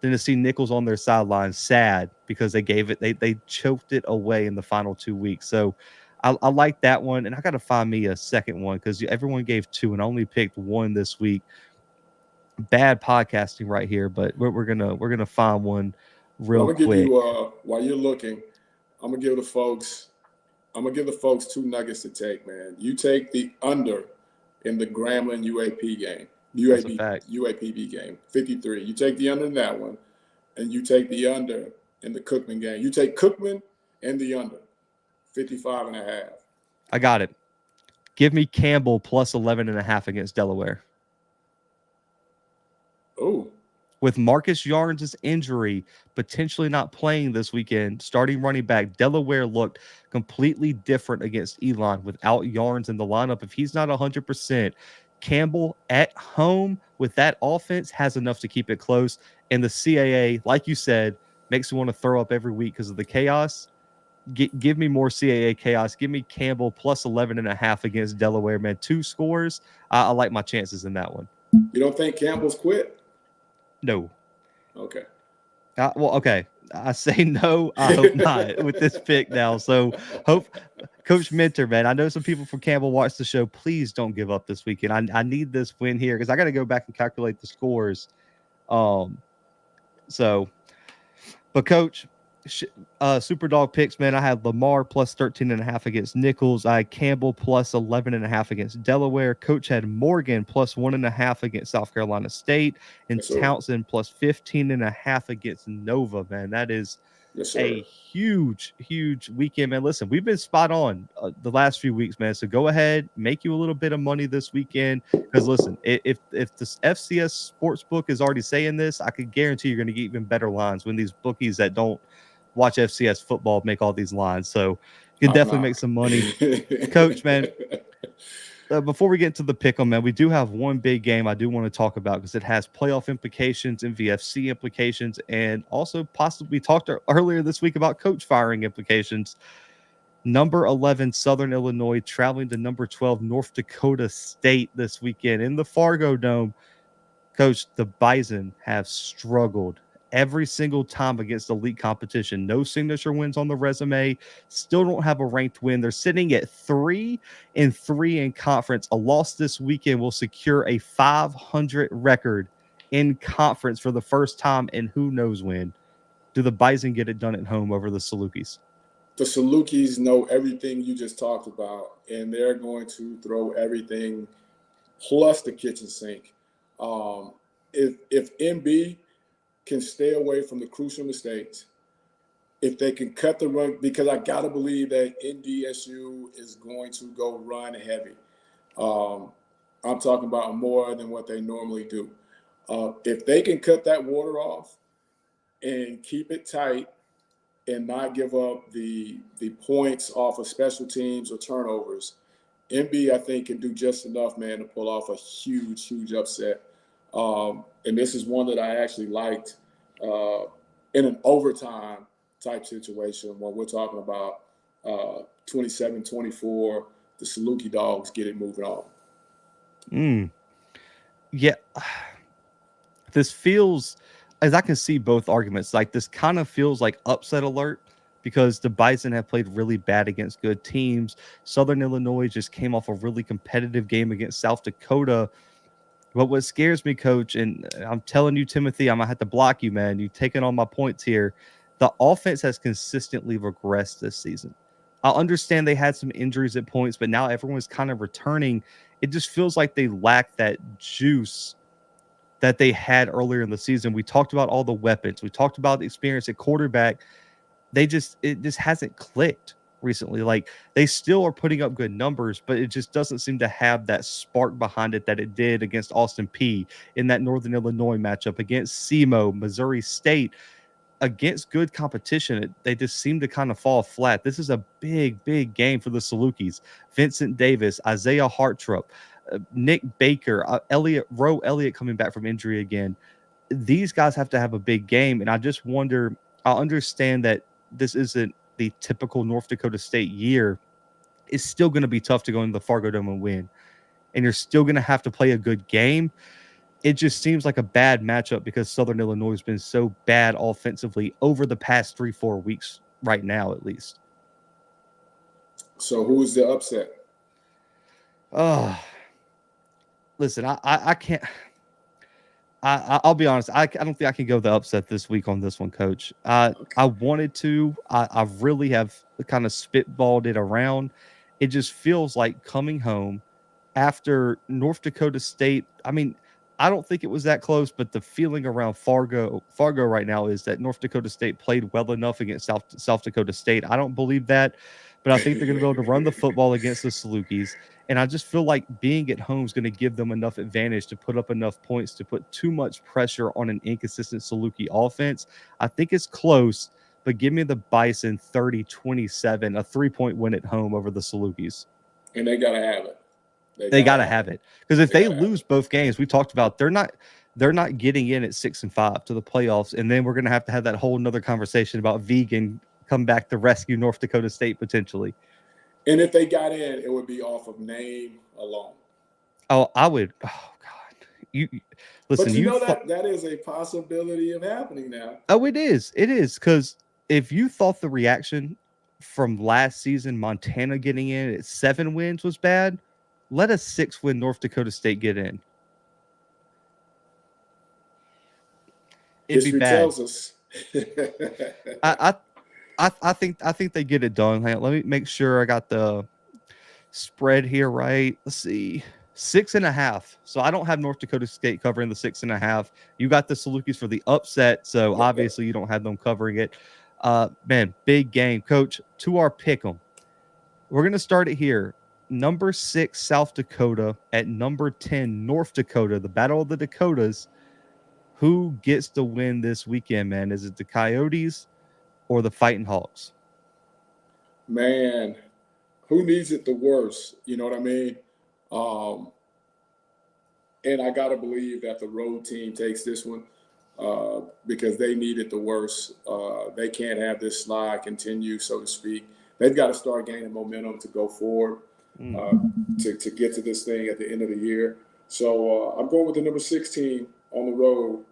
than to see Nichols on their sidelines sad because they choked it away in the final 2 weeks. So I like that one. And I got to find me a second one because everyone gave two and I only picked one this week. Bad podcasting right here, but we're gonna find one real quick. I'm gonna give you while you're looking, I'm gonna give the folks 2 nuggets to take, man. You take the under in the Grambling UAP game, UAPB game, 53. You take the under in that one, and you take the under in the Cookman game. You take Cookman and the under, 55.5. I got it. Give me Campbell plus 11.5 against Delaware. Oh. With Marcus Yarns' injury potentially not playing this weekend, starting running back, Delaware looked completely different against Elon without Yarns in the lineup. If he's not 100%, Campbell at home with that offense has enough to keep it close. And the CAA, like you said, makes me want to throw up every week because of the chaos. Give me more CAA chaos. Give me Campbell plus 11.5 against Delaware, man. 2 scores. I like my chances in that one. You don't think Campbell's quit? No. Okay. Okay. I say no. I hope not with this pick now. So hope Coach Mentor, man. I know some people from Campbell watch the show. Please don't give up this weekend. I need this win here because I got to go back and calculate the scores. But Coach, Super Dog picks, man. I had Lamar plus 13.5 against Nichols. I had Campbell plus 11.5 against Delaware. Coach had Morgan plus 1.5 against South Carolina State, and Townsend plus 15.5 against Nova. Man, that is a huge weekend, man. Listen, we've been spot on the last few weeks, man. So go ahead, make you a little bit of money this weekend. Because listen, if the FCS Sportsbook is already saying this, I could guarantee you're going to get even better lines when these bookies that don't watch FCS football make all these lines. So you can definitely make some money. Coach, man, before we get to the pick 'em, man, we do have one big game I do want to talk about because it has playoff implications and VFC implications, and also possibly talked earlier this week about coach firing implications. Number 11 Southern Illinois traveling to number 12 North Dakota State this weekend in the Fargo Dome. Coach, the Bison have struggled every single time against elite competition. No signature wins on the resume. Still don't have a ranked win. They're sitting at 3-3 in conference. A loss this weekend will secure a 500 record in conference for the first time in who knows when. Do the Bison get it done at home over the Salukis? The Salukis know everything you just talked about, and they're going to throw everything plus the kitchen sink. If MB can stay away from the crucial mistakes, if they can cut the run, because I got to believe that NDSU is going to go run heavy. I'm talking about more than what they normally do. If they can cut that water off and keep it tight and not give up the points off of special teams or turnovers, MB, I think, can do just enough, man, to pull off a huge, huge upset. And this is one that I actually liked in an overtime type situation when we're talking about 27-24, the Saluki Dogs get it moving on. Yeah. This feels, as I can see both arguments, like this kind of feels like upset alert because the Bison have played really bad against good teams. Southern Illinois just came off a really competitive game against South Dakota. But what scares me, Coach, and I'm telling you, Timothy, I'm going to have to block you, man. You've taken all my points here. The offense has consistently regressed this season. I understand they had some injuries at points, but now everyone's kind of returning. It just feels like they lack that juice that they had earlier in the season. We talked about all the weapons. We talked about the experience at quarterback. It just hasn't clicked recently. Like, they still are putting up good numbers, but it just doesn't seem to have that spark behind it that it did against Austin Peay in that Northern Illinois matchup, against SEMO, Missouri State, against good competition. They just seem to kind of fall flat. This is a big, big game for the Salukis. Vincent Davis, Isaiah Hartrup, Nick Baker, Roe Elliott coming back from injury again. These guys have to have a big game, and I just wonder, I understand that this isn't the typical North Dakota State year. It's still going to be tough to go into the Fargo Dome and win, and you're still going to have to play a good game. It just seems like a bad matchup because Southern Illinois has been so bad offensively over the past 3-4 weeks right now, at least. So who's the upset? Listen, I can't. I'll be honest. I don't think I can go the upset this week on this one, Coach. I wanted to. I really have kind of spitballed it around. It just feels like coming home after North Dakota State. I mean, I don't think it was that close, but the feeling around Fargo right now is that North Dakota State played well enough against South Dakota State. I don't believe that, but I think they're going to be able to run the football against the Salukis. And I just feel like being at home is going to give them enough advantage to put up enough points to put too much pressure on an inconsistent Saluki offense. I think it's close, but give me the Bison 30-27, a 3-point win at home over the Salukis. And they got to have it. They got to have it, because if they lose both games, we talked about, they're not getting in at 6-5 to the playoffs, and then we're going to have that whole nother conversation about Vegan come back to rescue North Dakota State potentially. And if they got in, it would be off of name alone. Oh, I would. Oh God, you listen. But you know that is a possibility of happening now. Oh, it is. It is, because if you thought the reaction from last season, Montana getting in at 7 wins was bad, let a 6-win North Dakota State get in. It'd be bad. Tells us. I think they get it done. Hang on, let me make sure I got the spread here right. Let's see, 6.5. So I don't have North Dakota State covering the 6.5. You got the Salukis for the upset, so obviously you don't have them covering it. Man, big game, Coach. To our pick 'em, we're gonna start it here. Number 6 South Dakota at number 10 North Dakota. The Battle of the Dakotas. Who gets the win this weekend, man? Is it the Coyotes or the Fighting Hawks? Man, who needs it the worst? You know what I mean? And I got to believe that the road team takes this one because they need it the worst. They can't have this slide continue, so to speak. They've got to start gaining momentum to go forward, to get to this thing at the end of the year. So I'm going with the number 16 on the road.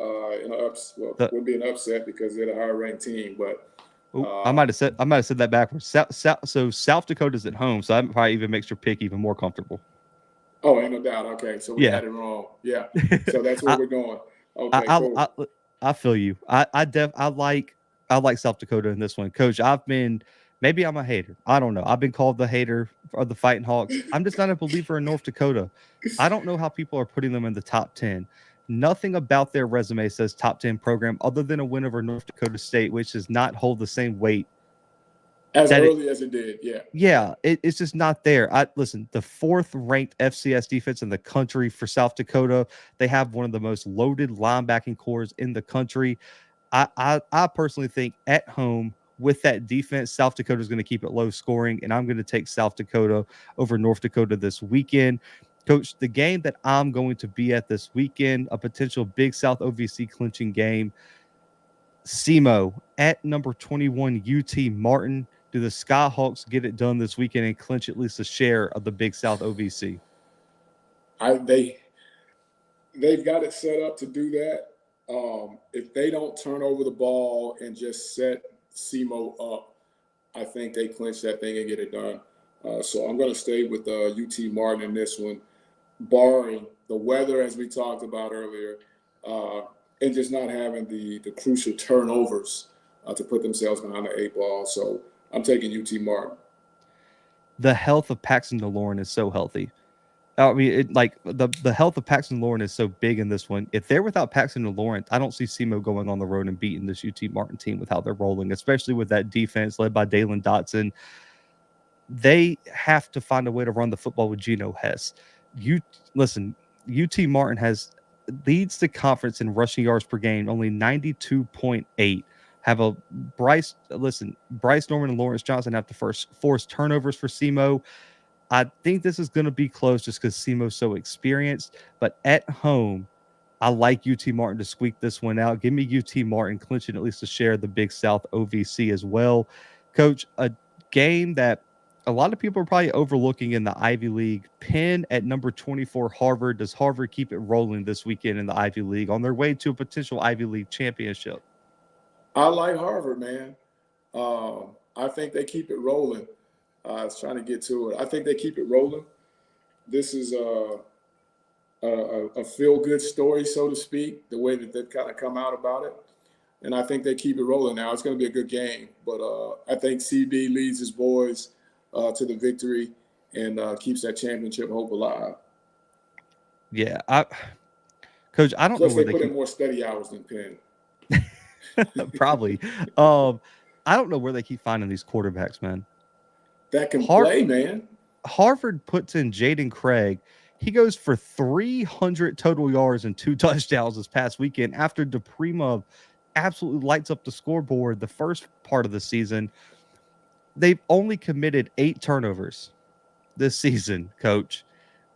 Would be an upset because they're the higher ranked team, but I might have said that backwards. So South Dakota's at home, so that probably even makes your pick even more comfortable. Oh, ain't no doubt. Okay, so we had it wrong. Yeah, so that's where we're going. Okay, cool. I feel you. I like South Dakota in this one, Coach. Maybe I'm a hater. I don't know. I've been called the hater of the Fighting Hawks. I'm just not a believer in North Dakota. I don't know how people are putting them in the top 10. Nothing about their resume says top 10 program other than a win over North Dakota State, which does not hold the same weight as that early as it did. Yeah. yeah, it's just not there. Listen, the fourth ranked FCS defense in the country for South Dakota. They have one of the most loaded linebacking cores in the country. I personally think at home with that defense, South Dakota is going to keep it low scoring, and I'm going to take South Dakota over North Dakota this weekend. Coach, the game that I'm going to be at this weekend, a potential Big South OVC clinching game, SEMO at number 21 UT Martin. Do the Skyhawks get it done this weekend and clinch at least a share of the Big South OVC? They've got it set up to do that. If they don't turn over the ball and just set SEMO up, I think they clinch that thing and get it done. So I'm going to stay with UT Martin in this one, barring the weather, as we talked about earlier, and just not having the crucial turnovers to put themselves behind the 8 ball. So I'm taking UT Martin. The health of Paxton DeLorean is so healthy. I mean, the health of Paxton DeLorean is so big in this one. If they're without Paxton DeLorean, I don't see SEMO going on the road and beating this UT Martin team with how they're rolling, especially with that defense led by Dalen Dotson. They have to find a way to run the football with Geno Hess. UT Martin leads the conference in rushing yards per game, only 92.8. Have a Bryce Norman and Lawrence Johnson have to force turnovers for SEMO. I think this is going to be close just because SEMO's so experienced. But at home, I like UT Martin to squeak this one out. Give me UT Martin clinching at least a share of the Big South OVC as well. Coach, a game that a lot of people are probably overlooking in the Ivy League. Penn at number 24, Harvard. Does Harvard keep it rolling this weekend in the Ivy League on their way to a potential Ivy League championship? I like Harvard, man. I think they keep it rolling. I was trying to get to it. I think they keep it rolling. This is a feel-good story, so to speak, the way that they've kind of come out about it. And I think they keep it rolling now. It's going to be a good game. But I think CB leads his boys to the victory and keeps that championship hope alive. Yeah. Coach, I don't Plus know where they put in more study hours than Penn. Probably. I don't know where they keep finding these quarterbacks, man. That can play, man. Harvard puts in Jaden Craig. He goes for 300 total yards and 2 touchdowns this past weekend after DePrima absolutely lights up the scoreboard the first part of the season. They've only committed 8 turnovers this season, Coach.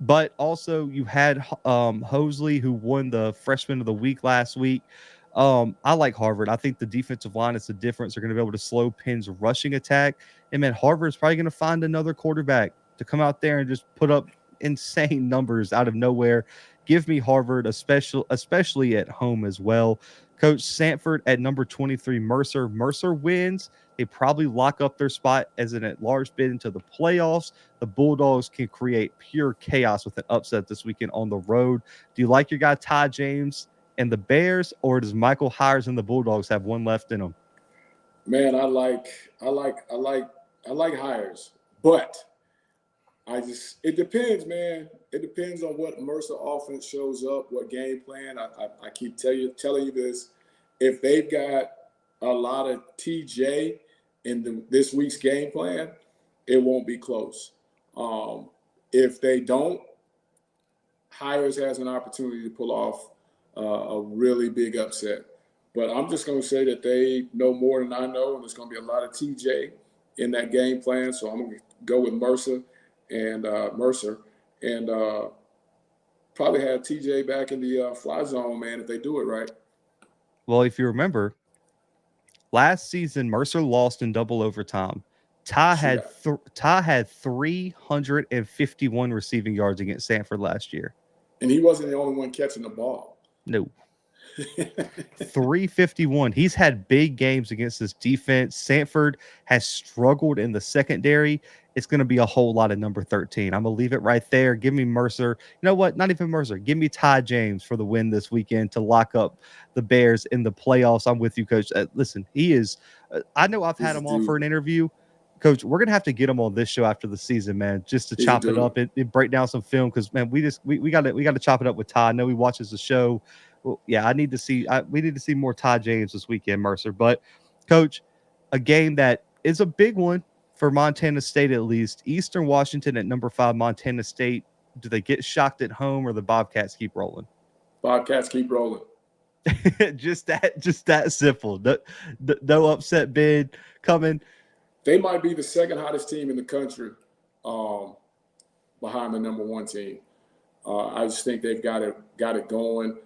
But also you had Hosley, who won the Freshman of the Week last week. I like Harvard. I think the defensive line is the difference. They're going to be able to slow Penn's rushing attack. And man, Harvard's probably going to find another quarterback to come out there and just put up insane numbers out of nowhere. Give me Harvard, especially at home as well. Coach, Sanford at number 23, Mercer. Mercer wins. They probably lock up their spot as an at-large bid into the playoffs. The Bulldogs can create pure chaos with an upset this weekend on the road. Do you like your guy Ty James and the Bears, or does Michael Hires and the Bulldogs have one left in them? Man, I like Hires, but it depends, man. It depends on what Mercer offense shows up, what game plan. I keep telling you this. If they've got a lot of TJ in this week's game plan, it won't be close. If they don't, Hires has an opportunity to pull off a really big upset. But I'm just going to say that they know more than I know, and there's going to be a lot of TJ in that game plan. So I'm going to go with Mercer and probably have TJ back in the fly zone, man, if they do it right. Well, if you remember, last season Mercer lost in double overtime. Ty had 351 receiving yards against Sanford last year. And he wasn't the only one catching the ball. No. 351. He's had big games against this defense. Sanford has struggled in the secondary. It's going to be a whole lot of number 13. I'm going to leave it right there. Give me Mercer. You know what? Not even Mercer. Give me Ty James for the win this weekend to lock up the Bears in the playoffs. I'm with you, Coach. Listen, he is I know I've had him on for an interview. Coach, we're going to have to get him on this show after the season, man, just to chop it up and break down some film because, man, we got to chop it up with Ty. I know he watches the show. Well, yeah, we need to see more Ty James this weekend, Mercer. But, Coach, a game that is a big one for Montana State, at least. Eastern Washington at number 5, Montana State. Do they get shocked at home, or the Bobcats keep rolling? Bobcats keep rolling. just that simple. No upset bid coming. They might be the second hottest team in the country, behind the number 1 team. I just think they've got it going.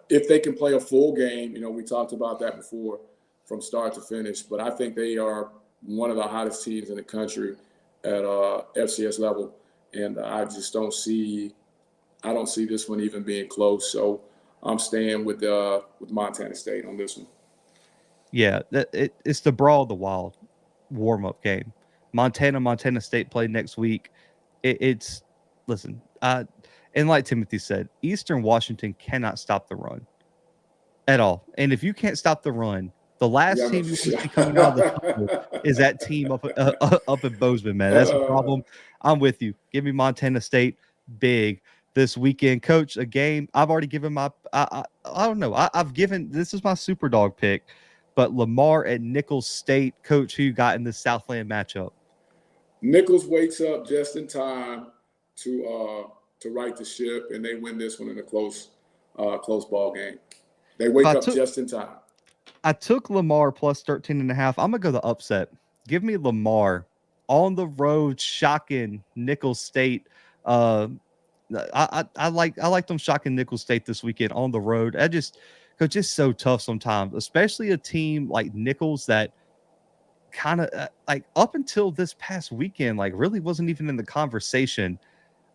If they can play a full game, we talked about that before, from start to finish. But I think they are one of the hottest teams in the country at FCS level, and I just don't see this one even being close. So I'm staying with Montana State on this one. Yeah, it's the Brawl of the Wild warm-up game. Montana State play next week. Listen, and like Timothy said, Eastern Washington cannot stop the run at all. And if you can't stop the run, the last team you see coming out of the tunnel is that team up at Bozeman, man. That's a problem. I'm with you. Give me Montana State big this weekend. Coach, a game I've already given my I don't know. I've given, this is my super dog pick, but Lamar at Nicholls State. Coach, who you got in this Southland matchup? Nicholls wakes up just in time to right the ship, and they win this one in a close ball game. They wake up just in time. I took Lamar plus 13.5. I'm gonna go the upset. Give me Lamar on the road, shocking Nicholls State. I like them shocking Nicholls State this weekend on the road. It's just so tough sometimes, especially a team like Nicholls that kind of like up until this past weekend, like really wasn't even in the conversation.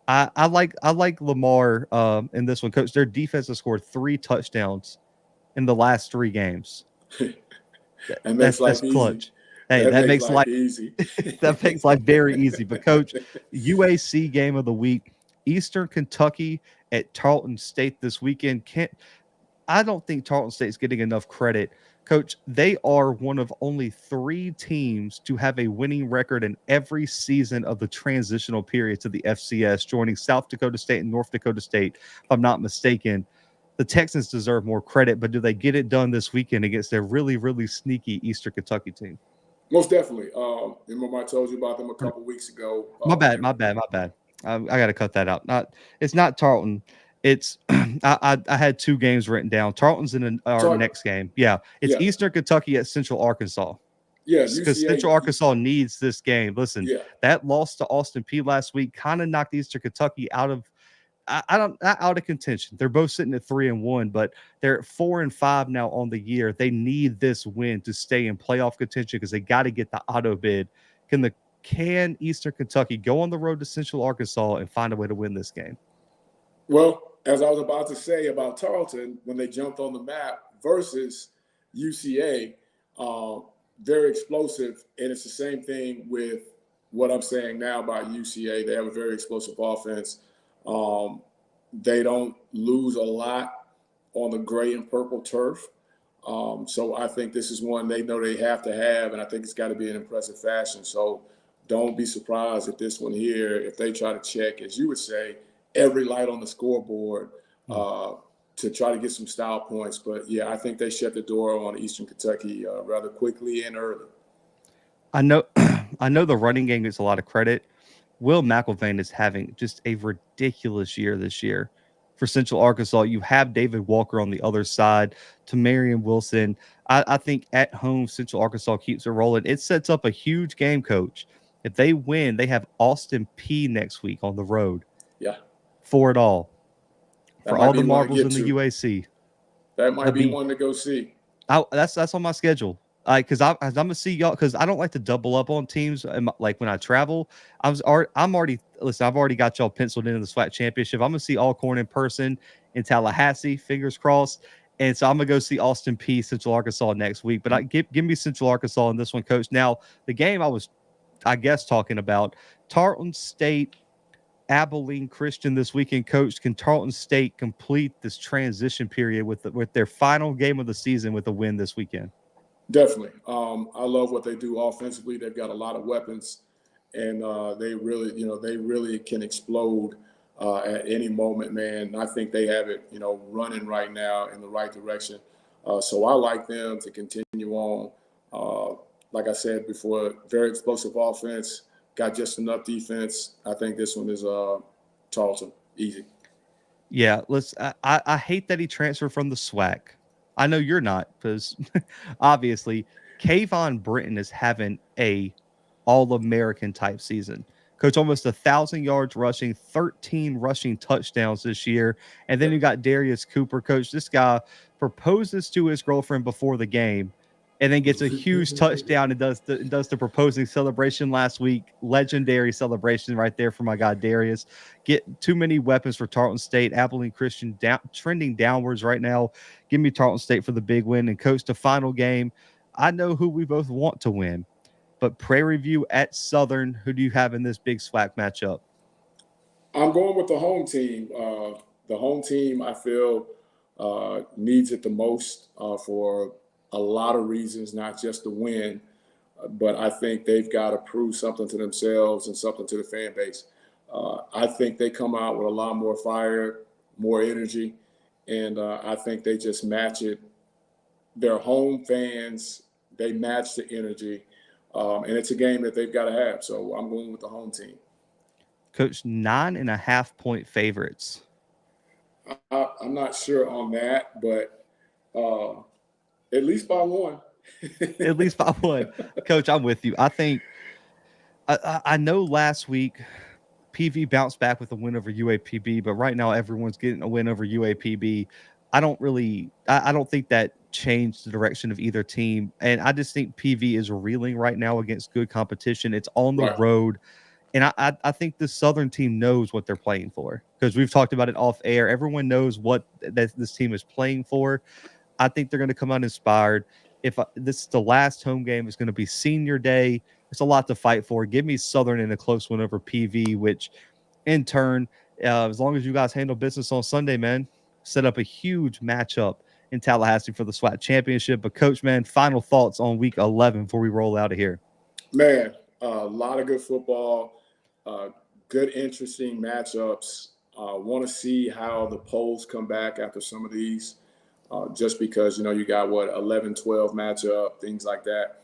I like Lamar in this one, Coach. Their defense has scored 3 touchdowns in the last 3 games. That's clutch. Hey, that makes life easy. That makes life very easy. But Coach, UAC game of the week, Eastern Kentucky at Tarleton State this weekend. I don't think Tarleton State's getting enough credit. Coach, they are one of only 3 teams to have a winning record in every season of the transitional period to the FCS, joining South Dakota State and North Dakota State, if I'm not mistaken. The Texans deserve more credit, but do they get it done this weekend against their really, really sneaky Eastern Kentucky team? Most definitely. Remember I told you about them a couple weeks ago. My bad. I got to cut that out. It's not Tarleton. It's I had 2 games written down. Tarleton's in our next game. Yeah, it's Eastern Kentucky at Central Arkansas. Yeah, because Central Arkansas needs this game. Listen, that loss to Austin Peay last week kind of knocked Eastern Kentucky out of not out of contention. They're both sitting at 3-1, but they're at 4-5 now on the year. They need this win to stay in playoff contention because they got to get the auto bid. Can Eastern Kentucky go on the road to Central Arkansas and find a way to win this game? Well, as I was about to say about Tarleton, when they jumped on the map versus UCA, very explosive. And it's the same thing with what I'm saying now about UCA. They have a very explosive offense. They don't lose a lot on the gray and purple turf. So I think this is one they know they have to have, and I think it's got to be in impressive fashion. So don't be surprised at this one here if they try to check, as you would say, every light on the scoreboard to try to get some style points. But, yeah, I think they shut the door on Eastern Kentucky rather quickly and early. I know the running game gets a lot of credit. Will McElvain is having just a ridiculous year this year. For Central Arkansas, you have David Walker on the other side, Tamarian Wilson. I think at home, Central Arkansas keeps it rolling. It sets up a huge game, Coach. If they win, they have Austin Peay next week on the road. Yeah. For it all. For all the marbles in the UAC. That might be one to go see. That's on my schedule. Because I'm gonna see y'all. Because I don't like to double up on teams. Like when I travel, I've already got y'all penciled into the SWAC championship. I'm gonna see Alcorn in person in Tallahassee. Fingers crossed. And so I'm gonna go see Austin Peay, Central Arkansas next week. But give me Central Arkansas in this one, Coach. Now the game I was, talking about Tarleton State, Abilene Christian this weekend. Coach, can Tarleton State complete this transition period with their final game of the season with a win this weekend? Definitely. I love what they do offensively. They've got a lot of weapons, and they really can explode at any moment, man. I think they have it, running right now in the right direction. So I like them to continue on like I said before, very explosive offense, got just enough defense. I think this one is Tarleton, easy. Yeah, I hate that he transferred from the SWAC. I know you're not, because obviously Kayvon Britton is having a All-American type season. Coach, almost 1,000 yards rushing, 13 rushing touchdowns this year. And then you got Darius Cooper. Coach, this guy proposes to his girlfriend before the game and then gets a huge touchdown and does the proposing celebration last week. Legendary celebration right there for my guy Darius. Get too many weapons for Tarleton State. Abilene Christian trending downwards right now. Give me Tarleton State for the big win. And Coach, the final game, I know who we both want to win. But Prairie View at Southern, who do you have in this big SWAC matchup? I'm going with the home team. The home team, I feel, needs it the most for a lot of reasons, not just the win, but I think they've got to prove something to themselves and something to the fan base. I think they come out with a lot more fire, more energy, and I think they just match it. Their home fans, they match the energy. And it's a game that they've got to have. So I'm going with the home team. Coach, 9.5-point favorites. I'm not sure on that, but at least by one. At least by one. Coach, I'm with you. I think I know last week PV bounced back with a win over UAPB, but right now everyone's getting a win over UAPB. I don't think that changed the direction of either team. And I just think PV is reeling right now against good competition. It's on the road. And I think the Southern team knows what they're playing for, because we've talked about it off air. Everyone knows what this team is playing for. I think they're going to come out inspired. If this is the last home game, it's going to be senior day. It's a lot to fight for. Give me Southern in a close one over PV, which in turn, as long as you guys handle business on Sunday, man, set up a huge matchup in Tallahassee for the SWAC championship. But Coach, man, final thoughts on week 11 before we roll out of here. Man, a lot of good football, good, interesting matchups. Want to see how the polls come back after some of these, just because, you got 11-12 matchup, things like that,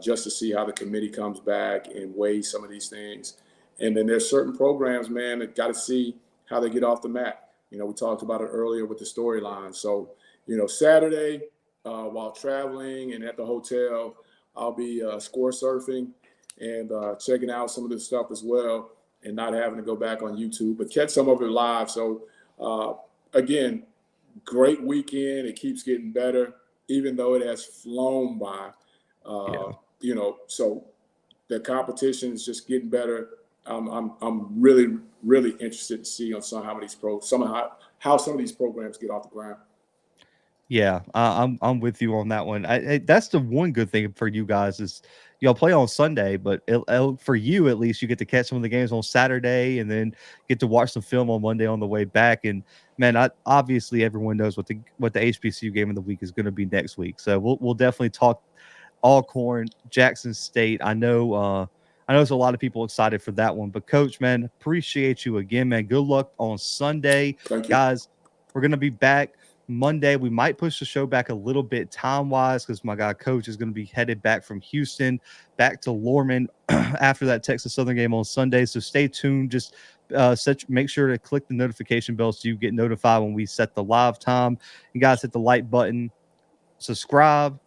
just to see how the committee comes back and weighs some of these things. And then there's certain programs, man, that got to see how they get off the mat. We talked about it earlier with the storyline. So, Saturday, while traveling and at the hotel, I'll be score surfing and checking out some of this stuff as well, and not having to go back on YouTube, but catch some of it live. So, again, great weekend. It keeps getting better, even though it has flown by. So the competition is just getting better. I'm really, really interested to see on how some of these programs get off the ground. Yeah, I'm with you on that one. That's the one good thing for you guys is y'all play on Sunday, but for you at least, you get to catch some of the games on Saturday and then get to watch some film on Monday on the way back. And man, obviously everyone knows what the HBCU game of the week is going to be next week. So we'll definitely talk Alcorn, Jackson State. I know there's a lot of people excited for that one. But Coach, man, appreciate you again, man. Good luck on Sunday, guys. We're gonna be back Monday. We might push the show back a little bit time-wise because my guy Coach is going to be headed back from Houston back to Lorman after that Texas Southern game on Sunday. So stay tuned. Just make sure to click the notification bell so you get notified when we set the live time. You guys hit the like button, subscribe,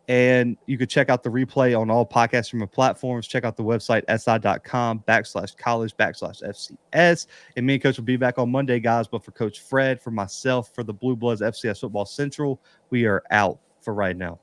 and you could check out the replay on all podcast streaming platforms. Check out the website, si.com/college/FCS. And me and Coach will be back on Monday, guys. But for Coach Fred, for myself, for the Bluebloods FCS Football Central, we are out for right now.